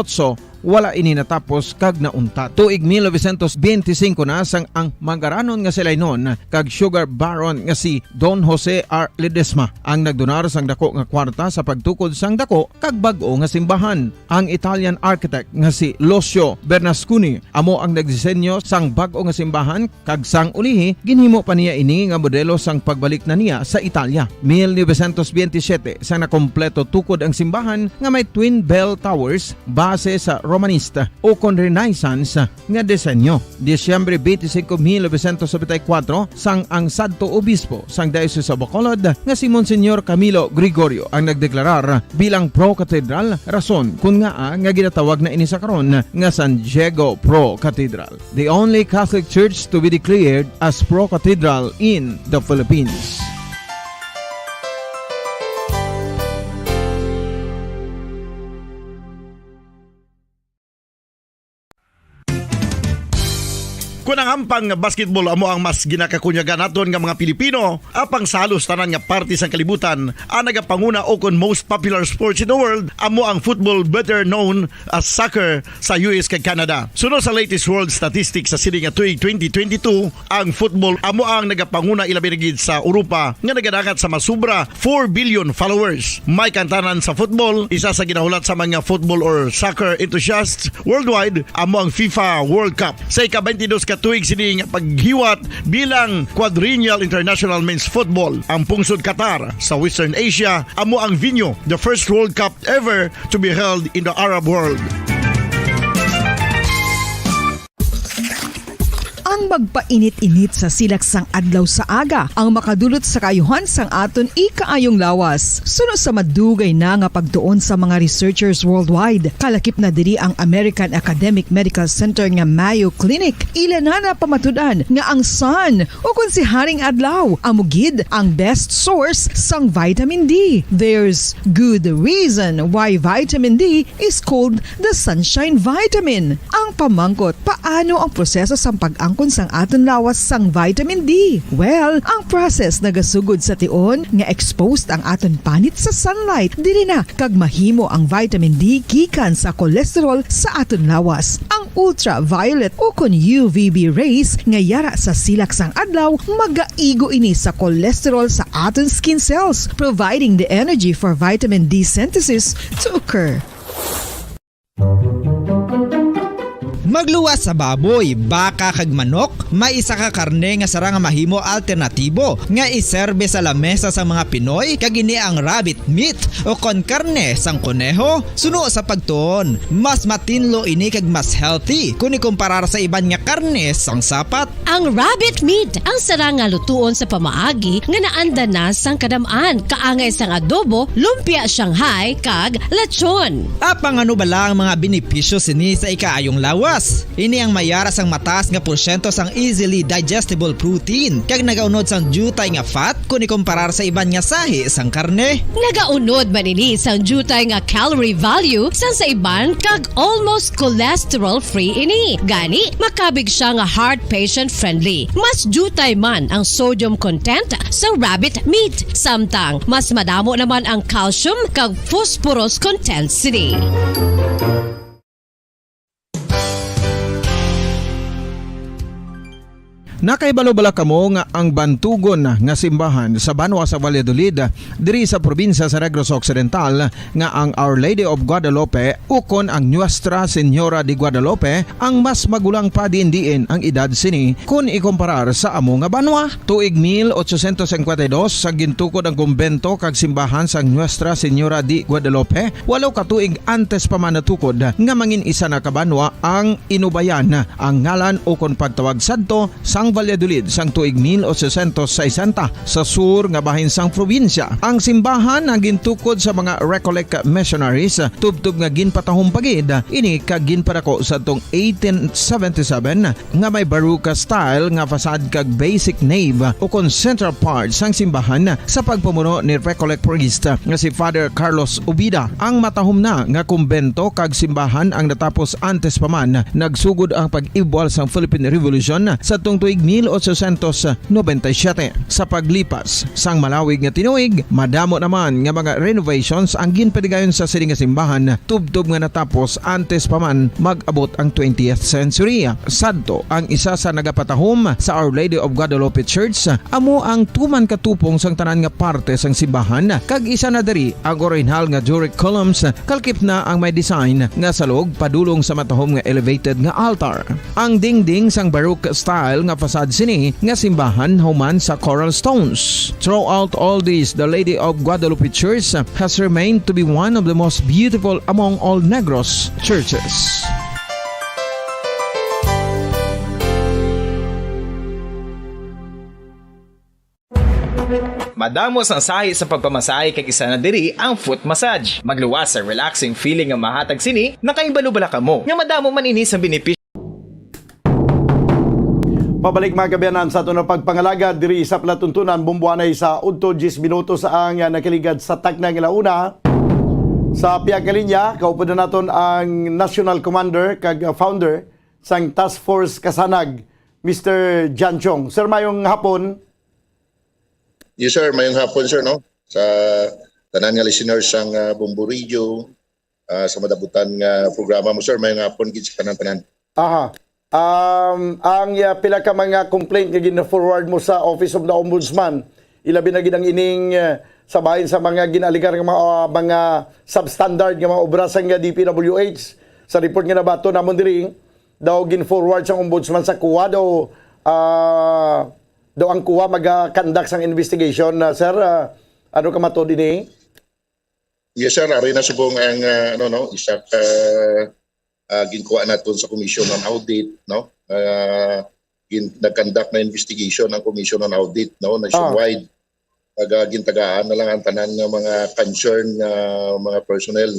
wala ini natapos kag nauntat. Tuig 1925 na sang ang mangaranon nga sila nun kag sugar baron nga si Don Jose R. Ledesma ang nagdonar sang dako nga kwarta sa pagtukod sang dako kag bag-o nga simbahan. Ang Italian architect nga si Lucio Bernasconi amo ang nagdisenyo sang bag-o nga simbahan kag sang ulihi ginhimo pa niya ini nga modelo sang pagbalik na niya sa Italia. 1927 sang nakompleto tukod ang simbahan nga may twin bell towers base sa Romanista o kon Renaissance nga disenyo. Disyembre 25, 1974 sang ang sadto obispo sang Diocese sa Bacolod nga si Monsignor Camilo Gregorio ang nagdeklarar bilang Pro Cathedral, rason kung nga ginatawag na ini sa karon nga San Diego Pro Cathedral. The only Catholic Church to be declared as Pro Cathedral in the Philippines. Kung ang ampang basketball amo ang mas ginakakunyagan naton nga mga Pilipino, apang salos tanan nga parte sang kalibutan, ang nagapanguna o kon most popular sports in the world, amo ang football, better known as soccer sa US kag Canada. Sunod sa latest world statistics sa sini nga tuig 2022, ang football amo ang nagapanguna ilabi gid sa Europa nga nagadagat sa masubra 4 billion followers. May kantanan sa football, isa sa ginahulat sa mga football or soccer enthusiasts worldwide, amo ang FIFA World Cup. Sa ika-22 tuig sini nga paghiwat bilang Quadrennial International Men's Football. Ang pungsod Qatar sa Western Asia amo ang venue, the first World Cup ever to be held in the Arab world. ang magpainit-init sa silaksang adlaw sa aga ang makadulot sa kaayuhan sang aton ikaayong lawas. Suno sa madugay na nga pagtuon sa mga researchers worldwide, kalakip na diri ang American Academic Medical Center nga Mayo Clinic. Ilan na pamatudan nga ang sun o kung si Haring Adlaw amugid ang best source sang vitamin D. There's good reason why vitamin D is called the sunshine vitamin. Ang pamangkot, paano ang proseso sang pag-angkon sang aton lawas sang vitamin D? Well, ang process nagasugod sa tion nga exposed ang aton panit sa sunlight. Dili na kag mahimo ang vitamin D gikan sa cholesterol sa aton lawas. Ang ultraviolet o kon UVB rays nga yara sa silak sang adlaw magaigo ini sa cholesterol sa aton skin cells, providing the energy for vitamin D synthesis to occur. Magluwas sa baboy, baka kag manok, may isa ka karne nga sara nga mahimo alternatibo nga iserbe sa lamesa sa mga Pinoy kag ini ang rabbit meat o kon karne sang kuneho. Suno sa pagtuon, mas matinlo ini kag mas healthy kung ikumparar sa iban nga karne sang sapat. Ang rabbit meat ang sara nga lutuon sa pamaagi nga naanda na sang kadamaan, kaangay sang adobo, lumpia Shanghai kag lechon. Apang ano bala ang mga benepisyo sini sa ikaayong lawas? Ini ang mayara sang mataas nga porsyento sang easily digestible protein kag nagaunod sang jutay nga fat kung ikumparar sa iban nga sahi sang karne. Nagaunod man ini sang jutay nga calorie value sang sa iban kag almost cholesterol free ini. Gani makabig siya nga heart patient friendly. Mas jutay man ang sodium content sa rabbit meat, samtang mas madamo naman ang calcium kag phosphorus content sini. Nakaibalo-bala kamo nga ang bantugon nga simbahan sa Banwa sa Valladolid diri sa probinsya sa Negros Occidental nga ang Our Lady of Guadalupe ukon ang Nuestra Señora de Guadalupe ang mas magulang pa diin ang edad sini kung ikumparar sa amo nga banwa. Tuig 1852 sa gintukod ang kumbento kag simbahan sang Nuestra Señora de Guadalupe, walo ka tuig antes pa man natukod nga mangin isa na kabanwa ang inubayan ang ngalan ukon pagtawag sadto sang Valladolid sang tuig 1860 sa sur nga bahin sang probinsya. Ang simbahan ang gintukod sa mga Recollect missionaries tubtub nga ginpatahong pagid ini kag ginpadako sa tong 1877 nga may baroque style nga fasad kag basic nave o kon central part sang simbahan sa pagpamuno ni Recollect priest nga si Father Carlos Ubida. Ang matahom na nga kumbento kag simbahan ang natapos antes pa man nagsugod ang pag-ibwal sang Philippine Revolution sa tong tuig 1897. Sa paglipas sang malawig nga tinuig, madamo naman nga mga renovations ang ginpadigayon sa sining nga simbahan tubtob nga natapos antes pa man mag-abot ang 20th century. Sadto ang isa sa nagapatahom sa Our Lady of Guadalupe Church, amo ang tuman katupong sang tanan nga parte sang simbahan kag isa na diri ang original nga Doric columns kalkip na ang may design nga salog padulong sa matahom nga elevated nga altar. Ang dingding sang baroque style nga fasad sini nga simbahan human sa coral stones. Throughout all this, the Lady of Guadalupe Church has remained to be one of the most beautiful among all Negros churches. Madamos ang sahi sa pagpamasahe kag isa na diri ang foot massage. Magluwas sa relaxing feeling nga mahatag sini, nakaibalo-bala kamo. Nga madamo man ini sa benepisyo. Pabalik mga kabayanan sa aton pagpangalaga diri sa palatuntunan bumbuanay sa udto 10 minuto sa ang nakiligad sa taknang ilauna. Sa piyakalinya, kaupo na naton ang National Commander kag founder sang Task Force Kasanag, Mr. Jan Chong. Sir, mayong hapon. Yes sir, mayong hapon sir, no? Sa tanan nga listeners sang Bombo Radio, sa madabutan nga programa mo sir, mayong hapon gid sa tanan-tanan. Aha. Ang pila ka mga complaint nga gina-forward mo sa Office of the Ombudsman, ilabi na gid ang ining sabahin sa mga ginaligar nga mga substandard nga mga obra sang DPWH. Sa report nga nabato namon diri, daw gin-forward sang Ombudsman sa kuwa daw ang kuha mag-conduct sang investigation. Sir, ano ka matod ini? Yes sir, ari na subong ang isa ka ginkuha naton sa Commission on Audit, no? nag-conduct na investigation ng Commission on Audit nationwide. Gintagaan na lang ang tanan ng mga concerned mga personnel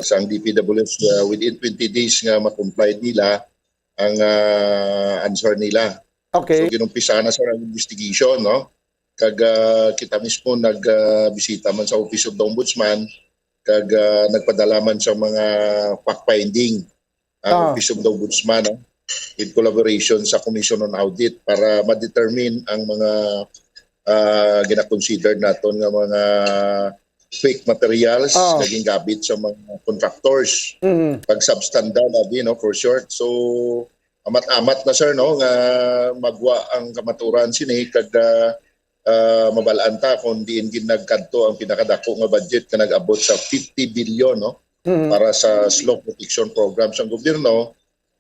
sa DPWH within 20 days nga ma-comply nila ang answer nila. Okay. So ginumpisa na sa investigation kag kita mismo nagbisita man sa Office of the Ombudsman kag nagpadala man sa mga fact finding ang Office of the Ombudsman in collaboration sa Commission on Audit para ma-determine ang mga gina-consider naton nga mga fake materials naging gabit sa mga contractors. Pag substandard for short. So amat-amat na sir nga magwa ang kamaturan sini kag mabalaan ta kung diin ginagkadto ang pinakadako nga budget nga nag-abot sa 50 billion para sa slope protection program sa gobyerno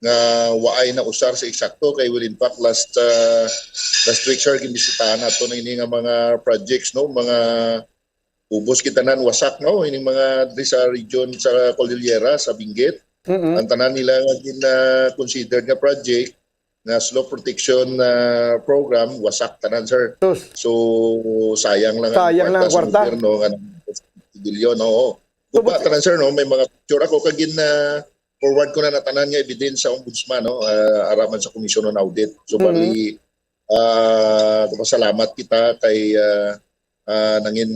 nga waay na usar sa eksakto kay will in fact last week sir ginisitahan nato na ini nga mga projects mga ubos kitanan wasak ini mga diri sa region sa Cordillera sa Benguet. Ang tanan nila nga considered nga project na slope protection program wasak tanan sir. So sayang lang ang kwarta nga 50 billion Kuba tanan sir may mga picture ako kag forward ko na natanan nga evidence sa ombudsman araman sa Commission on Audit. So bali salamat kita kay nangin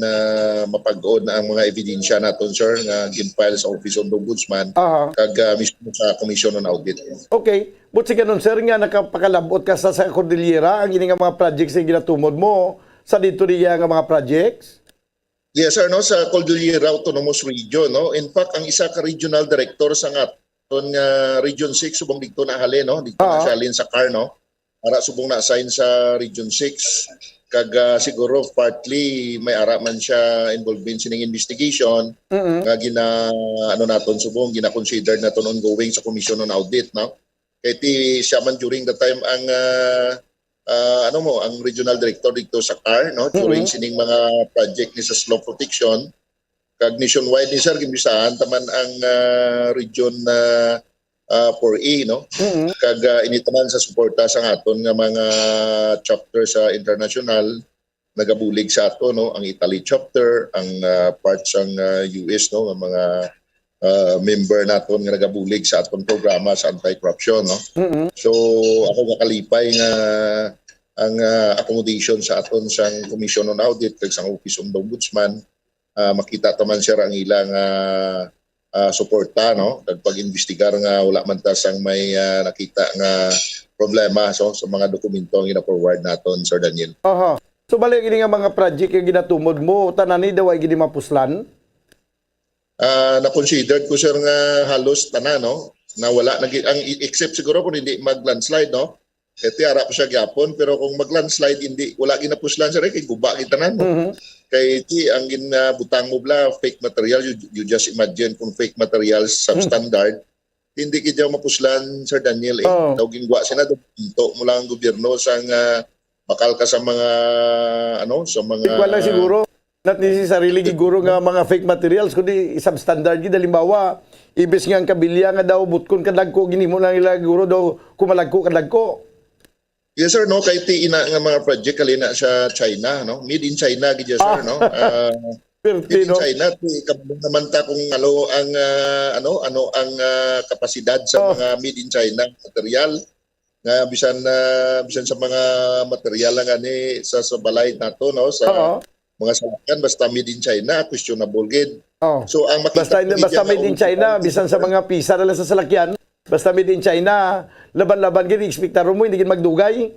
mapag-on na ang mga ebidensya naton sir nga gin-file sa Office of the Ombudsman kag mismo sa Commission on Audit. Okay. But sige nun sir nga nakapakalabot ka sa Cordillera ang ini nga mga projects nga ginatumod mo sa dito niya nga mga projects? Yes sir sa Cordillera Autonomous Region In fact ang isa ka regional director sa Region 6 subong dito na hali dito na siya alin sa CAR para subong na-assign sa Region 6 kag siguro partly may ara man siya involved in sining investigation nga naton subong gina-consider naton ongoing sa Commission on Audit kay ti siya man during the time ang ang regional director dito sa CAR during sining mga project ni sa slope protection kag nationwide ni sir gimbisahan taman ang region 4E kag initaman sa suporta sa aton nga mga chapter sa international nagabulig sa ato ang Italy chapter ang parts ang US nga mga member naton nga nagabulig sa aton programa sa anti-corruption So ako nakalipay nga ang accommodation sa aton sang Commission on Audit kag sang Office of the Ombudsman makita taman siya ang ilang suporta kag pag-imbestigar nga wala man ta sang may nakita nga problema sa mga dokumento nga gina-forward naton Sir Daniel. So balik ini nga mga project nga ginatumod mo tanan ni daw ay gini mapuslan? Na-considered ko sir nga halos tanan na wala ang except siguro kung hindi mag-landslide Kaya ara ko siya gyapon pero kung mag-landslide hindi wala ginapuslan sir kay guba gitanan Kay ang ginabutang mo bla fake material you just imagine kung fake materials substandard hindi kidyo mapuslan Sir Daniel daw gingwa sina pinto mo lang ang gobyerno sang bakal ka sa mga sa mga wala siguro not necessarily siguro nga mga fake materials kundi substandard gid halimbawa ibis nga ang kabilya nga daw butkon kadagko ginimo lang ila siguro daw kumalagko kadagko. Yes sir kay ti ina nga mga project kalina sa China made in China gid sir made in China ti kabung naman ta kung ano ang kapasidad sa mga made in China material nga bisan sa mga material nga ni sa balay nato sa mga salakyan basta made in China questionable gid. So ang makita basta made in China bisan sa mga pisa nila sa salakyan basta made in China, laban-laban gini, ekspektaro mo, hindi gini magdugay.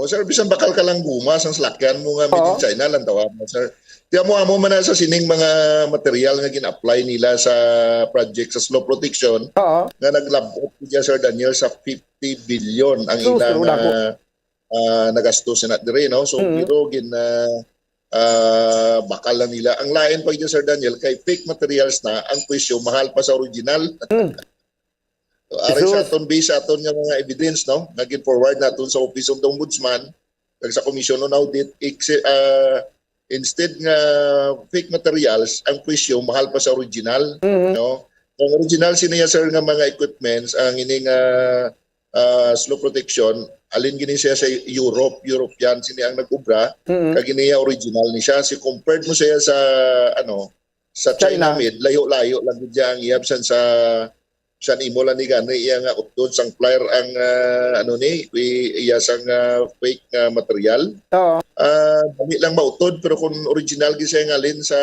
Sir, bisan bakal ka lang gumas ang salakyan mo nga made in China lang tawa mo, sir. Tiyan mo man na sa sining mga material nga gina-apply nila sa project sa slope protection nga naglabot niya, Sir Daniel, sa 50 billion ang ilang nagastos na dire, So, pero bakal lang nila. Ang lain pa niya, Sir Daniel, kay fake materials na, ang presyo mahal pa sa original. Ari sa aton base aton nga mga evidence naging forward naton sa Office of the Ombudsman kag sa Commission on Audit instead nga fake materials ang presyo mahal pa sa original Ang original siniya sir nga mga equipments ang ini nga slow protection, alin gini siya sa European sini ang nag-ubra, kag gini original ni siya. Si compared mo siya sa sa China made, layo-layo lang gud ang iyabsan sa imo lang ni gani iya nga updon sang flyer ang iya sang fake material. Dali lang mautod pero kung original gi siya nga alin sa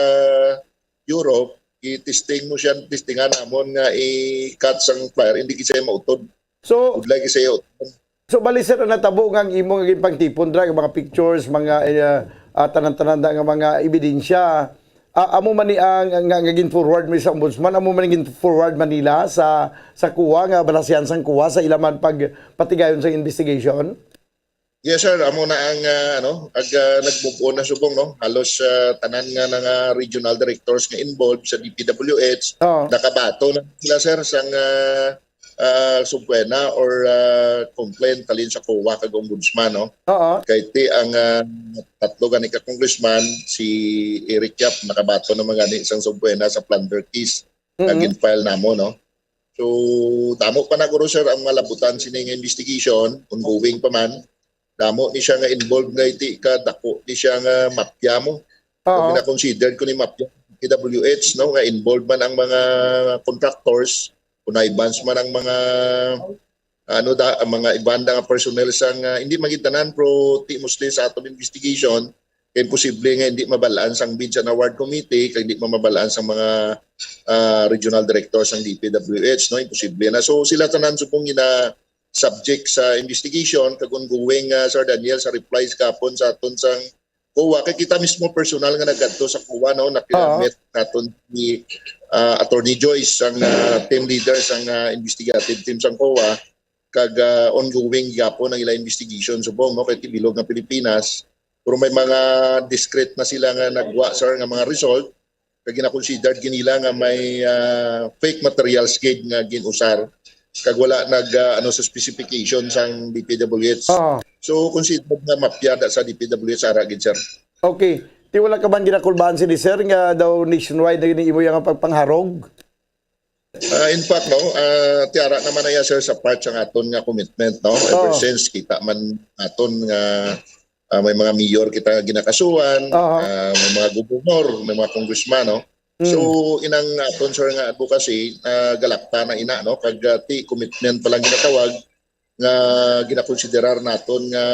Europe, i-testing mo siya, testingan namon nga i-cut sang flyer, hindi gi siya mautod. So, lagi siya bali sir, natabo nga ang imo nga pagtipon dra mga pictures, mga tanan-tanan nga mga ebidensya. Amo man ni ang ngagin forward mo sa ombudsman, amo man ngin forward Manila sa kuha nga balasyan sang kuha sa ilaman pagpatigayon sa investigation. Yes sir, amo na ang nag-move on na subong halos tanan nga nga regional directors nga involved sa DPWH nakabato na sila sir sang subwena or complaint talin sa COA kag ombudsman kay ti ang tatlo gani ka congressman si Eric Yap nakabato na mga isang subwena sa plunder case kag file namo so damo pa na guro sir ang malabutan sini nga investigation ongoing pa man damo ni siya nga involved nga iti ka dako ni siya nga mafia mo considered ko ni mafia PWH nga involved man ang mga contractors kunaibans man ang mga mga ibanda nga personnel sang hindi magitanan pro ti mostly sa aton investigation kay posible nga hindi mabalaan sang bids and award committee kay hindi mabalaan sang mga regional directors sang DPWH imposible na so sila tanan supong ina subject sa investigation kag ongoing Sir Daniel sa replies kapon sa aton sang COA kay kita mismo personal nga nagadto sa COA nakita-met naton ni Attorney Joyce ang team leader sang investigative team sang COA kag ongoing gyapon ang ila investigation subong kay tibilog nga Pilipinas pero may mga discrete na sila nga nagwa sir nga mga result kag gina-considered ginila nga may fake materials gid nga ginusar kag wala sa specification sang DPWH. So considered nga mafia sa DPWH ara gid sir. Okay. Di wala ka man ginakulbahan si sir nga daw nationwide na imo yung pagpangharog? In fact tiara naman na sir sa part sang aton nga commitment ever since kita man aton nga may mga mayor kita ginakasuhan, may mga gobernador, may mga congressman So inang aton sir nga advocacy galakta na ina kag ti commitment pa lang ginatawag nga ginakonsiderar naton nga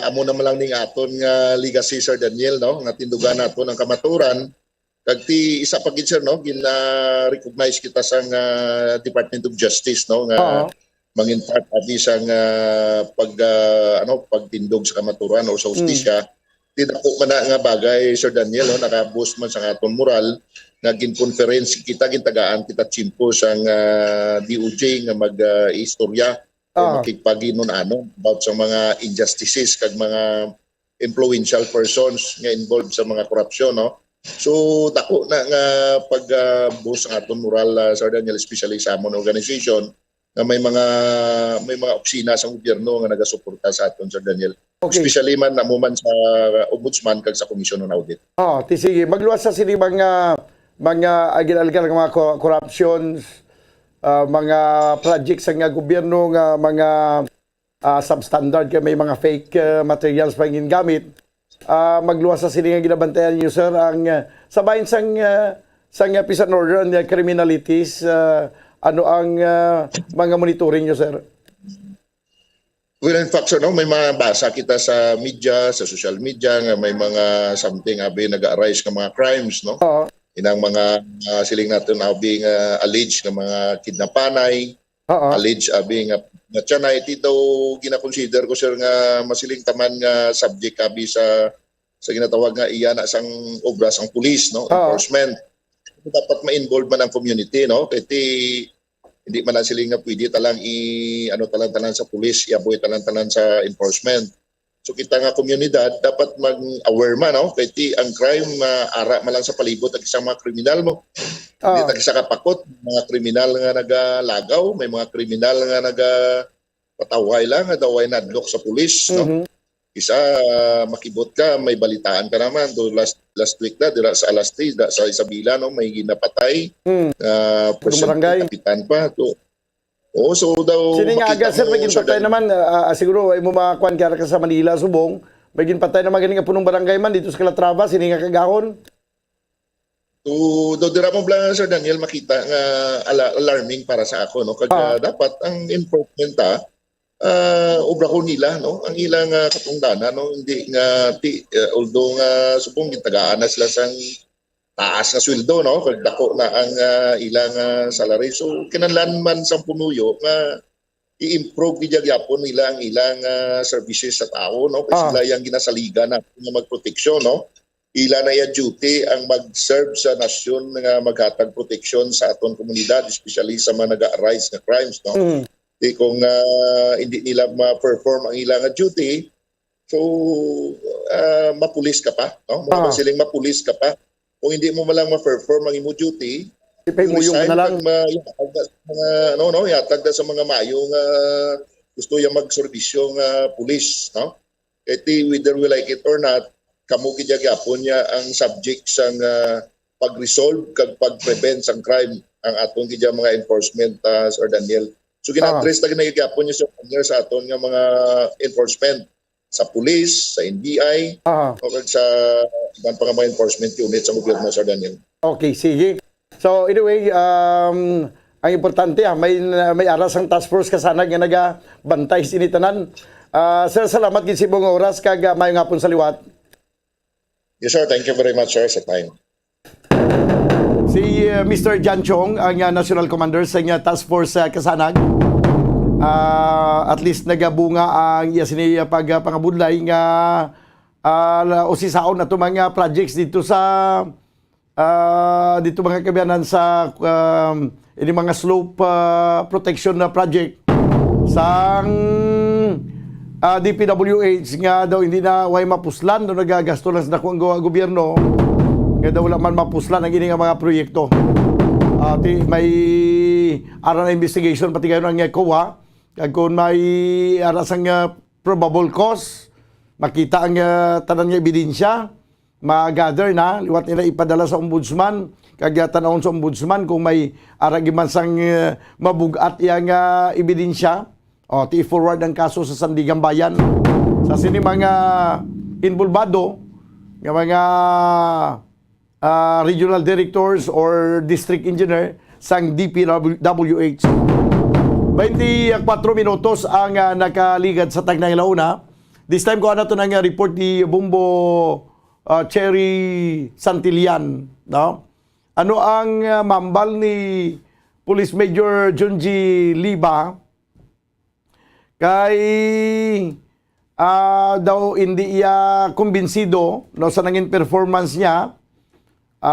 amo naman lang ning aton nga legacy Sir Daniel nga tindugan naton ang kamaturan kag ti isa pa gid sir gina-recognize kita sang Department of Justice nga mangin part abi sang pagtindog sa kamaturan o sa hustisya. Di dako man nga bagay Sir Daniel naka-boost man sa aton moral nga gin-conference kita gintagaan kita chimpo sang DOJ nga mag-istorya makikpaginon about sa mga injustices kag mga influential persons nga involved sa mga korupsyon so dako na nga pag-boost ang aton moral Sir Daniel especially sa amon organization nga may mga opisina sa gobyerno nga nagasuporta sa aton Sir Daniel. Especially man namo man sa ombudsman kag sa komisyon ng audit. Sige, magluwas sa sini mga agil-algal nga mga corruptions, mga projects nga gobyerno nga mga substandard kay may mga fake materials pa gingamit. Magluwas sa sini nga ginabantayan niyo sir ang sabayin sang peace and order and criminalities ano ang mga monitoring niyo sir? Well, in fact, sir, may mga basa kita sa media, sa social media, nga may mga something nag-arise ng mga crimes, Inang mga siling natin alleged nga mga kidnapanay, alleged nga tiyanay, ito gina-consider ko, sir, nga masiling taman nga subject sa ginatawag nga iyan na sang obras ang police, enforcement. Dapat ma-involve man ang community, Kaya hindi man lang sila nga pwede talang talang sa pulis, iaboy talang sa enforcement. So kita nga komunidad dapat mag-aware man kay ang crime ara man lang sa palibot ang isang mga kriminal mo. Hindi ta isa kapakot, mga kriminal nga nagalagaw, may mga kriminal nga pataway lang nga daway nadlok sa pulis, Isa makibot ka, may balitaan ka naman do last week dira sa alas 3 sa Isabela may ginapatay. Barangay kapitan pa to. Oo, so daw Sini nga aga, sir, maging patay naman, siguro, ay mo makakuan kaya ka sa Manila, Subong, maging patay naman ganing nga punong barangay man, dito sa Calatrava, sini nga kagahon. Do dira mo blang Sir Daniel makita nga alarming para sa ako, no? Kaya dapat ang enforcement obra ko nila, no? Ang ilang katungdanan, no? Hindi nga, although nga, subong gitagaan na sila sang taas na sweldo, no? Kagdako na ang ilang salary. So, kinanlan man sa punuyo nga i-improve gyapon nila ang ilang services sa tao, no? Kasi sila yung ginasaliga na magproteksyon, no? Ila na yung duty ang mag-serve sa nasyon nga maghatag proteksyon sa aton komunidad, especially sa mga nag-arise na crimes, no? Kung hindi nila ma-perform ang ilang duty, so mapulis ka pa, no? Siling mapulis ka pa. Kung hindi mo malang ma-perform ang imo duty, ipay-muyong na lang. Yatag na sa mga mayong gusto yung magservisyo ng pulis, no? Iti whether we like it or not, kamo gigyapon niya ang subject sang pag-resolve kag pag-prevent sang crime ang aton gidya mga enforcement, Sir Daniel. So gina-address na gyapon niya sa aton nga mga enforcement sa police, sa NBI, o sa ibang pa mga enforcement unit sa gobyerno, Sir Daniel. Okay, sige. So anyway, ang importante may aras ang task force kasanag nga nagabantay sinitanan. Sir, salamat gid sa ibong oras kag mayong hapon sa liwat. Yes, sir. Thank you very much, sir, sa time. Si Mr. Jan Chong, ang National Commander sa Task Force Kasanag. At least nagabunga ang sini pagpangabudlay nga usisaon na ito mga projects dito sa dito mga kabiyanan sa ini mga slope protection na project sang DPWH nga daw hindi na way mapuslan do nagagasto lang sa dakong gobyerno nga daw wala man mapuslan ang ini nga mga proyekto. May aral na investigation pati kayo ng COA kag kung may aras ang probable cause makita ang tanan nga ebidensya ma-gather na liwat nila ipadala sa ombudsman kag tanawon sa ombudsman kung may aragiman sang mabugat yang ebidensya i-forward ang kaso sa Sandigan Bayan sa sini mga involvado nga mga regional directors or district engineer sang DPWH. 24 minutos ang nakaligad sa Tagnay Launa. This time ko na ito ng report ni Bumbo Cherry Santillan. No? Ano ang mambal ni Police Major Junji Liba kay daw hindi iya kumbinsido no, sa nanging performance niya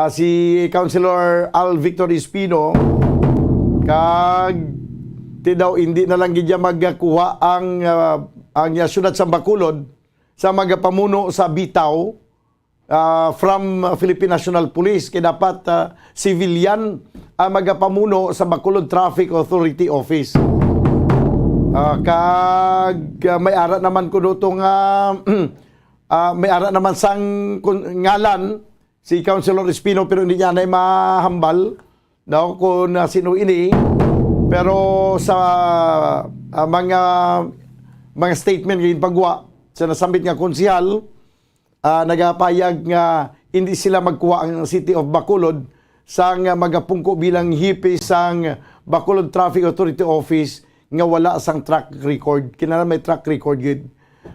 si Councilor Al Victor Espino kag ti daw hindi na lang gidya magkuha ang syudad sa Bacolod sa magapamuno sa Bitaw from Philippine National Police kay dapat civilian ang magapamuno sa Bacolod Traffic Authority Office. Kag may ara naman ko dito nga may ara naman sang ngalan si Councilor Espino pero hindi niya na mahambal daw kung sino ini. Pero sa mga statement ngayon pagwa sa nasambit nga konsihal, nagapayag nga hindi sila magkuha ang City of Bacolod sang magapungko bilang hipi sang Bacolod Traffic Authority Office nga wala sang track record. Kinala may track record yun.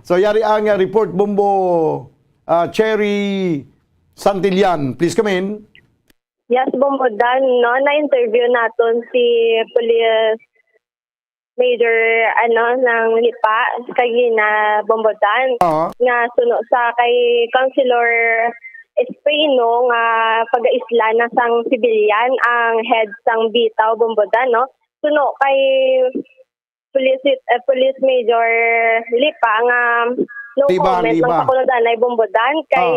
So yari ang report Bumbo Cherry Santillan. Please come in. Yes, Bombodan, no, na-interview natin si Police Major ng Lipa kay na Bombodan nga suno sa kay Councilor Espino nga pag-isla na sang civilian ang head sang Bitaw Bombodan, no. Suno kay Police Major Lipa nga no comment ng Bacolod ay Bombodan kay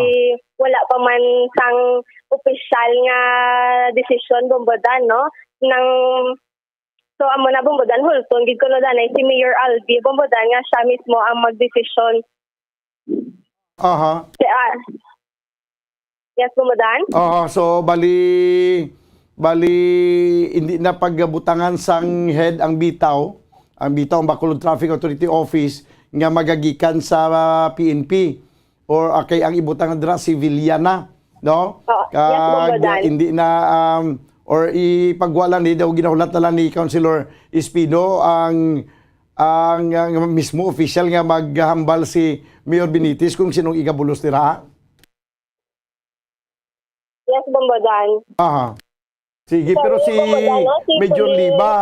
wala pa man sang opisyal nga desisyon Bombodan, no, nang so amo na Bombodan hulton gid kuno danay si Mayor Albi Bombodan nga siya mismo ang magdesisyon. Aha. Yes, Bombodan. So bali bali hindi na pagbutangan sang head ang bitaw ang Bacolod Traffic Authority Office nga magagikan sa PNP or kay ang ibutangan dira civilian na, no? Hindi na or ipagwala ni daw ginahulat na lang ni Councilor Espido ang mismo official nga maghambal si Mayor Benitez kung sinong igabulos nila. Yes, Bombodan. Aha. Sige, pero si Major Liba,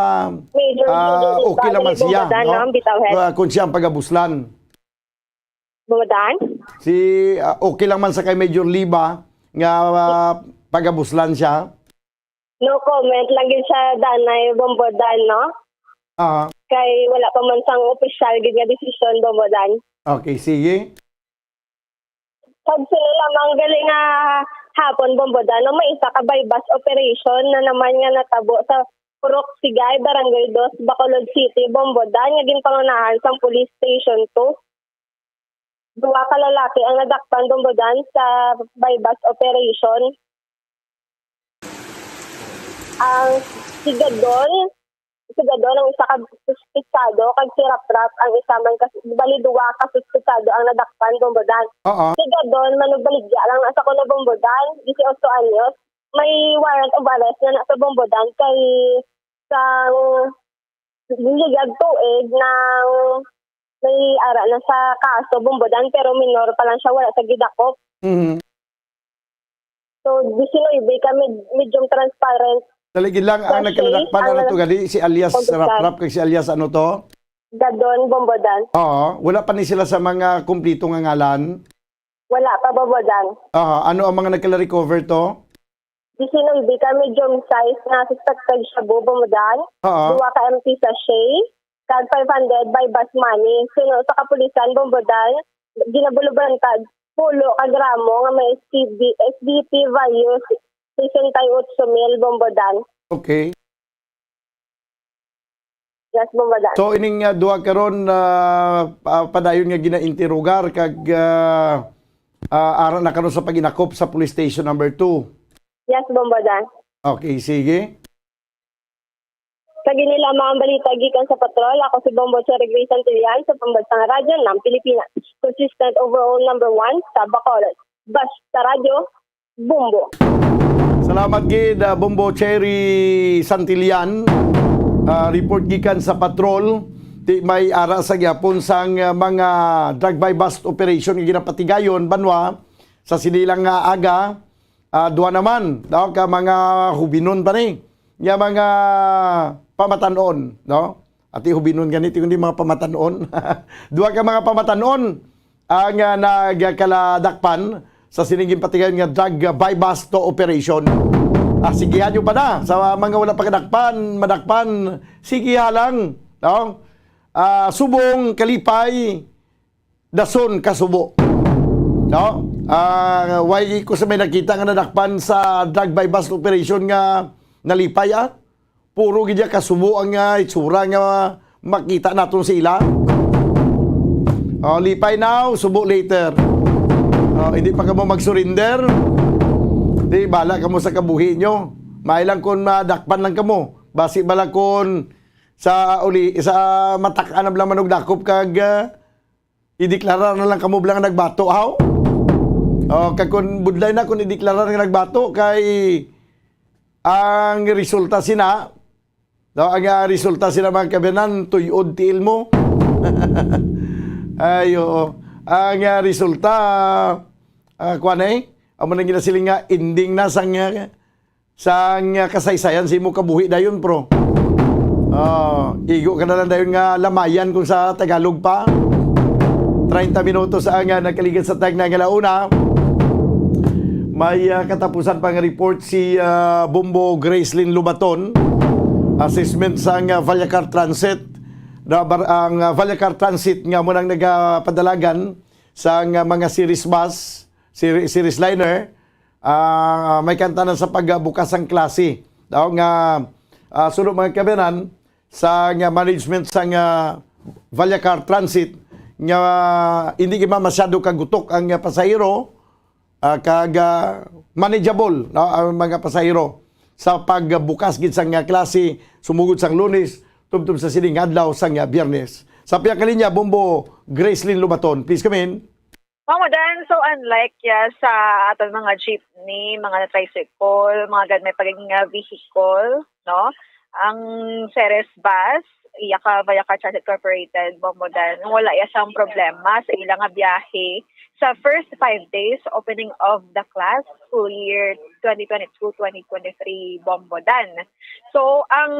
okay naman siya, no? Kung siya ang pagabuslan. Bombodan? Si okay lang man sa kay Major Liba nga pagabuslan siya. No comment lang yun sa danay, Bombodan, no? Kay wala pa man sang official gid nga decision, Bombodan. Okay, sige. Pag sila lamang galing nga hapon, Bombodan, no, may isa ka bypass operation na naman nga natabo sa Purok Sigay, Barangay 2, Bacolod City, Bombodan, nga ginpangunahan sa Police Station 2. Duwa ka lalaki ang nadakpan, Bombodan, sa bypass operation. Ang sigadon ang isa ka suspitsado, kag si Rap-Rap ang isa man bali duwa ka suspitsado ang nadakpan, Bombodan. Sigadon manugbaligya lang nasa ko na Bombodan, 18 anyos, may warrant of arrest na nasa Bombodan kay sang ligag tuig ng may ara na sa kaso, Bombodan, pero minor pa lang siya, wala sa gidakop. So 19 kami medium transparent. Taligid lang ang nagkaladakpan na ito gali, si alias Rap-Rap kay si alias ano to? Gadon, Bombodan. Oo, wala pa ni sila sa mga kumplito nga ngalan? Wala pa, Bombodan. Ano ang mga nagkala-recover to? 19 ka medium size na suspected siya, Bombodan. Duwa ka empty sachet, kag 500 by bus money. Sino sa kapulisan, Bombodan, ginabuluban ka, pulo ka gramo nga may SDP value 68,000, Bombodan. Okay. Yes, Bombodan. So ining duha karon padayon nga ginainterogar kag ara na karon sa paginakop sa police station number 2. Yes, Bombodan. Okay, sige. Kag nila mga balita gikan sa patrol, ako si Bombo Cherry Grace Santillan sa Pambansang Radyo ng Pilipinas. Consistent overall number 1 sa Bacolod. Basta radyo, Bombo. Salamat gid Bombo Cherry Santillan. Report gikan sa patrol di may ara sa gyapon sang mga drug by bust operation nga ginapatigayon banwa sa sinilang nga aga. Duha naman daw ka mga hubinon pa ni nga mga pamatanon, no? Ati hubinon ganito kundi mga pamatanon. Duha ka mga pamatanon ang nagkaladakpan sa siniging patigayon nga drug by bust operation. Sigihan nyo pa na sa mga wala madakpan, sigihan lang, no? Subong, Kalipay, Dason, Kasubo, no? Why ko sa may nakita nga nadakpan sa drug by bust operation nga nalipay, puro gidya Kasubo ang itsura nga makita naton sila. Lipay now, Subo later. Hindi pa ka mo mag-surrender. Di bala kamo sa kabuhi nyo. Mailang kon madakpan lang kamo. Basi bala kon sa matakaan na lang manog dakop kag ideklara na lang kamo blang nagbato haw. Kag kon budlay na kon ideklara nga nagbato kay ang resulta sina ang resulta sina mga kabenan tuyod tiil mo. Ayo. Ang resulta kuan amo nang ginasiling nga ending na sang kasaysayan si mo kabuhi dayon pro. Igo ka na lang dayon nga lamayan kung sa Tagalog pa. 30 minutos ang nakaligid sa tag na galauna. May katapusan pang report si Bombo Gracelyn Lubaton. Assessment sa Vallacar Transit. Ang Vallacar Transit nga mo nang nagapadalagan sa mga series bus, series liner, may kanta na sa pagbukas ang klase. Daw nga sunod mga kabenan sa management sa Vallacar Transit nga hindi ka masyado kagutok ang pasahero, kag manageable ang mga pasahero. sa pagbukas gid sang klase sumugod sang Lunes tubtob sa sining adlaw sang Biyernes. Sa piyang kalinya, Bombo Gracelyn Lubaton, please come in. Mamo Dan, so unlike sa atong mga jeepney, mga tricycle, mga gan may pagiging vehicle, no? Ang Ceres Bus, Bayaka Transit Corporated, Bombo Dan, wala sang problema sa ilang nga biyahe sa first 5 days opening of the class school year 2022-2023 Bombo Dan. So ang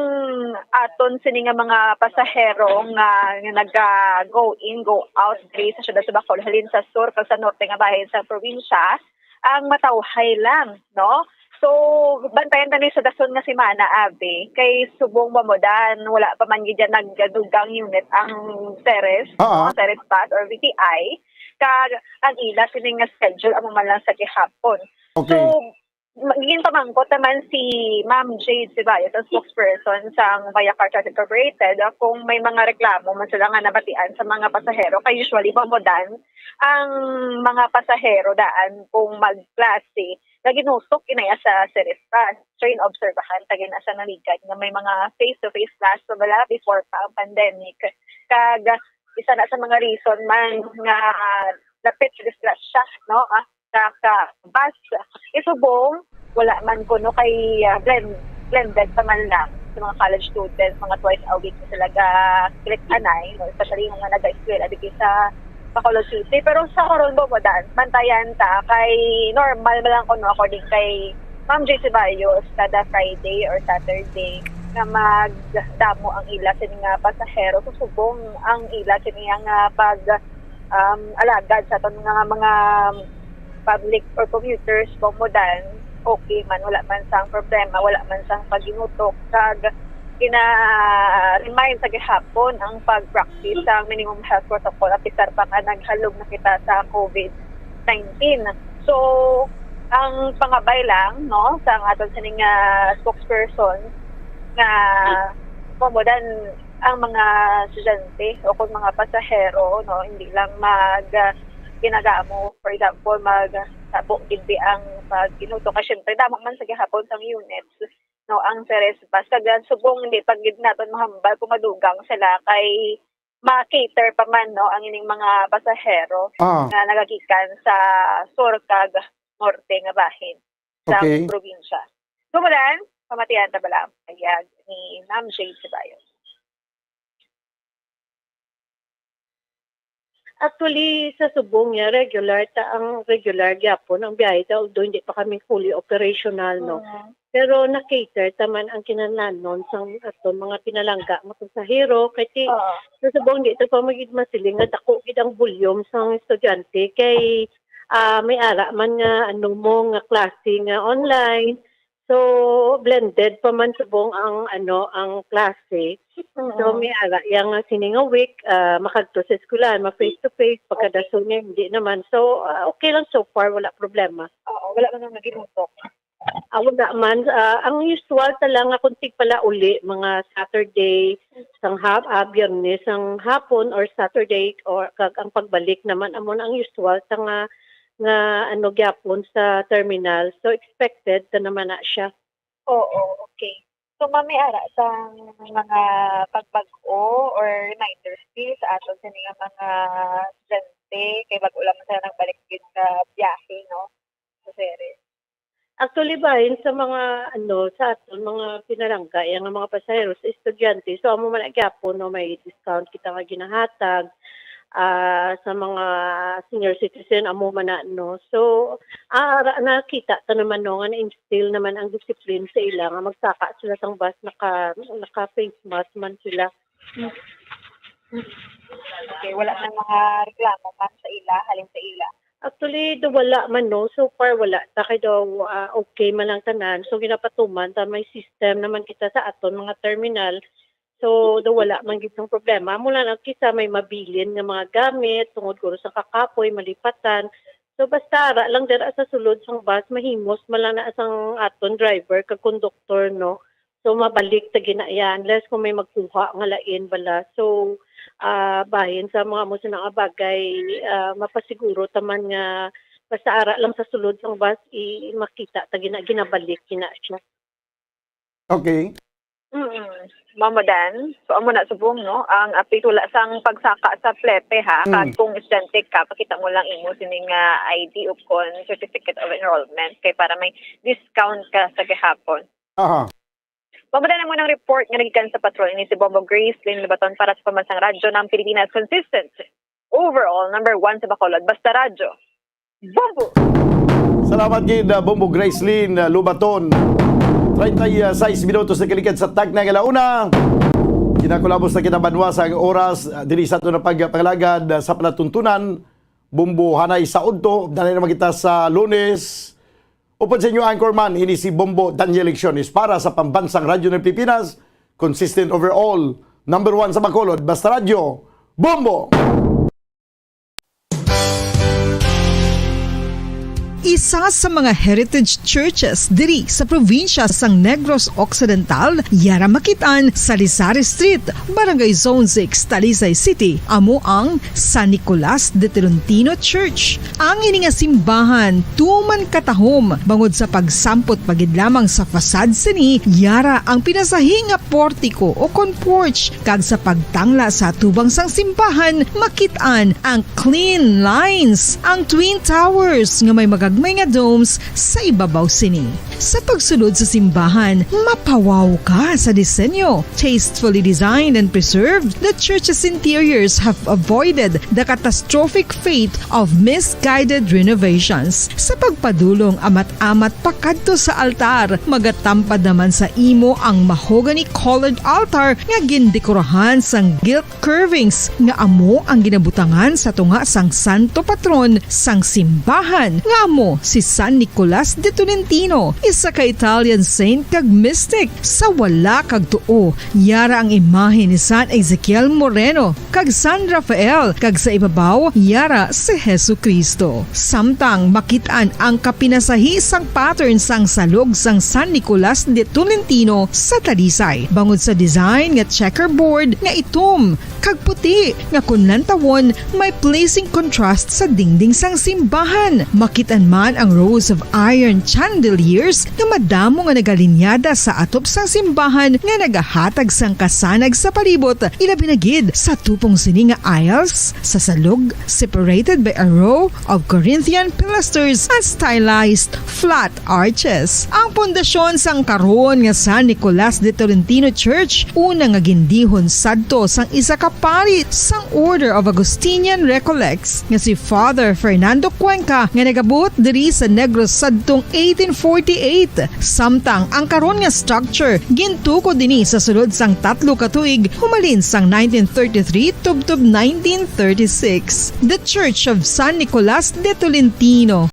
aton sini nga mga pasahero nga nag-go in, go out diri sa syudad sa Bacolod halin sa sur kag sa norte nga bahin sa probinsya, ang matawhay lang, no? So, bantayan tani sa dason nga si Mana Abe, kay subong mamodan, wala pa man gid nagdugang unit ang Ceres, no? Ceres Bus or VTI, kag ang ila sining nga schedule amo man lang sa gihapon. Okay. So, magiging pamangkot naman si Ma'am Jade Ceballos, ang spokesperson sa Bayaka Transit Corporated, kung may mga reklamo man sila nga nabatian sa mga pasahero, kay usually mamodan ang mga pasahero daan kung magklase na ginusok inaya sa Ceres Bus. So, inobserbahan, tagin na sa naligad na may mga face-to-face class so wala before pa ang pandemic. Kag, isa na sa mga reason man nga lapit sila siya, no? Bus. Isubong, wala man ko, no, kay blended pa man lang sa mga college students, mga twice a week sila click anay, no? Especially yung mga nag-eskwela dito sa Bacolod City. Pero sa karon Bobodan, bantayan ta kay normal man lang kuno according kay Ma'am J. Ceballos kada Friday or Saturday na magdamo ang ila sini nga pasahero. Susubong ang ila sini nga pag alagad sa aton nga mga public or commuters Bobodan. Okay man, wala man sang problema, wala man sang paginutok kag remind sa gihapon ang pag-practice sa minimum health protocol at isar pa ka naghalog na kita sa COVID-19. So, ang pangabay lang, no, sa aton sining spokesperson na Bobodan ang mga estudyante o kung mga pasahero, no, hindi lang ginagamo, for example, sabok gindi ang pagginuto. Kasi syempre, damo man sa gihapon sa units, no, ang Ceres Bus. Kagyan subong hindi pagid naton mahambal kung madugang sila kay ma-cater pa man, no, ang ining mga pasahero na nagagikan sa sur kag norte nga bahin sa probinsya. Sumulan, pamatian ta bala ayag ni Ma'am Jade Ceballos. Actually, sa subong niya, ang regular gyapon ang biyahe daw, although hindi pa kami fully operational, no. Pero na-cater taman ang kinahanglan sa aton mga pinalangga mga pasahero kay sa subong dito pa magid masiling nga dako gid ang volume sang estudyante kay may ara man nga nga klase nga online. So blended pa man subong ang klase. So may ara yang sininga week makadto sa eskwelahan, face to face pagkadason niya hindi naman. So okay lang so far, wala problema. Wala man nang naginutok. Wala man. Ang usual talang kuntig pala uli mga Saturday sang Biyernes ang hapon or Saturday or ang pagbalik naman amon ang usual nga gyapon sa terminal. So expected ta naman na siya. Oo, okay. So mami ara sa mga pagbag-o or reminders sa aton sa mga estudyante kay bag-o lang sa nagbalik gid sa biyahe, no, sa Ceres. Actually bahin sa mga sa aton mga pinalangga yang mga pasahero sa estudyante, so amo man gyapon no may discount kita nga ginahatag sa mga senior citizen amo man no. So nakita ta naman no nga na-instill naman ang discipline sa ila nga magsaka sila sang bus naka face mask man sila. Okay, wala nang mga reklamo man sa ila, halin sa ila. Actually, wala man no. So far, wala. Takay daw okay man lang tanan. So ginapatuman, may system naman kita sa aton mga terminal. So wala man gitong problema. Mula lang kita may mabilin nga mga gamit, tungod ko sa kakapoy, malipatan. So basta ara lang dira sa sulod sang bus, mahimos man lang na asang aton driver, kag conductor, no. So mabalik ta ginaya unless kung may magkuha nga lain bala. So bahin sa mga mo nga bagay mapasiguro taman nga basta ara lang sa sulod sang bus makita ta ginabalik kina siya. Okay. Mamodan. So amo na subong no ang apitula sang pagsaka sa plepe ha. Kag kung estudyante ka pakita mo lang imo sining ID o kon certificate of enrollment kay para may discount ka sa gihapon. Aha. Mamodan mo ng report nga nagikan sa patrol ni si Bombo Grace Lynn Lubaton para sa pambansang radyo ng Pilipinas, consistent overall number 1 sa Bacolod, basta radyo. Bombo. Salamat gid Bombo Gracelyn Lubaton. 36 minutos na kalikad sa tag na galauna. Kinakulabos na kita banwa sa oras diri sa ito na pagpalagad sa palatuntunan. Bombo hanay sa udto. Danay naman kita sa Lunes. Upod sa inyo anchorman, ini si Bombo Daniel Lecciones para sa Pambansang Radyo ng Pilipinas. Consistent overall. Number 1 sa Bacolod. Basta Radyo. Bombo! Isa sa mga heritage churches diri sa probinsya sang Negros Occidental, yara makitaan sa Lizares Street, Barangay Zone 6, Talisay City, amo ang San Nicolas de Tolentino Church. Ang ini nga simbahan tuman katahom bangod sa pagsampot pagid lamang sa fasad sini, yara ang pinasahi nga portiko o kon porch, kag sa pagtangla sa tubang sang simbahan makitaan ang clean lines, ang twin towers nga may magagmay nga domes sa ibabaw sini. Sa pagsulod sa simbahan, mapawaw ka sa disenyo. Tastefully designed and preserved, the church's interiors have avoided the catastrophic fate of misguided renovations. Sa pagpadulong amat-amat pakadto sa altar, magatampad naman sa imo ang mahogany colored altar nga gindekorahan sang gilt curvings nga amo ang ginabutangan sa tunga sang santo patron sang simbahan nga amo si San Nicolas de Tolentino, isa ka Italian saint kag mystic. Sa wala kag tuo, yara ang imahe ni San Ezekiel Moreno kag San Rafael, kag sa ibabaw yara si Jesucristo. Samtang makitaan ang kapinasahi sang pattern sang salog sang San Nicolas de Tolentino sa Talisay, bangod sa design nga checkerboard nga itom kag puti nga kunlantawon may pleasing contrast sa dingding sang simbahan. Makitaan man ang rows of iron chandeliers nga madamo nga nagalinyada sa atop sang simbahan nga nagahatag sang kasanag sa palibot, ilabi na gid sa tupong sini nga aisles sa salog, separated by a row of Corinthian pilasters and stylized flat arches. Ang pundasyon sang karon nga San Nicolas de Tolentino Church una nga gindihon sadto sang isa ka pari sang Order of Augustinian Recollects nga si Father Fernando Cuenca nga nagabot diri sa Negros sadtong 1848. Samtang ang karon nga structure gintuko dinhi sa sulod sang 3 ka tuig humalin sang 1933 tubtob 1936. The Church of San Nicolas de Tolentino.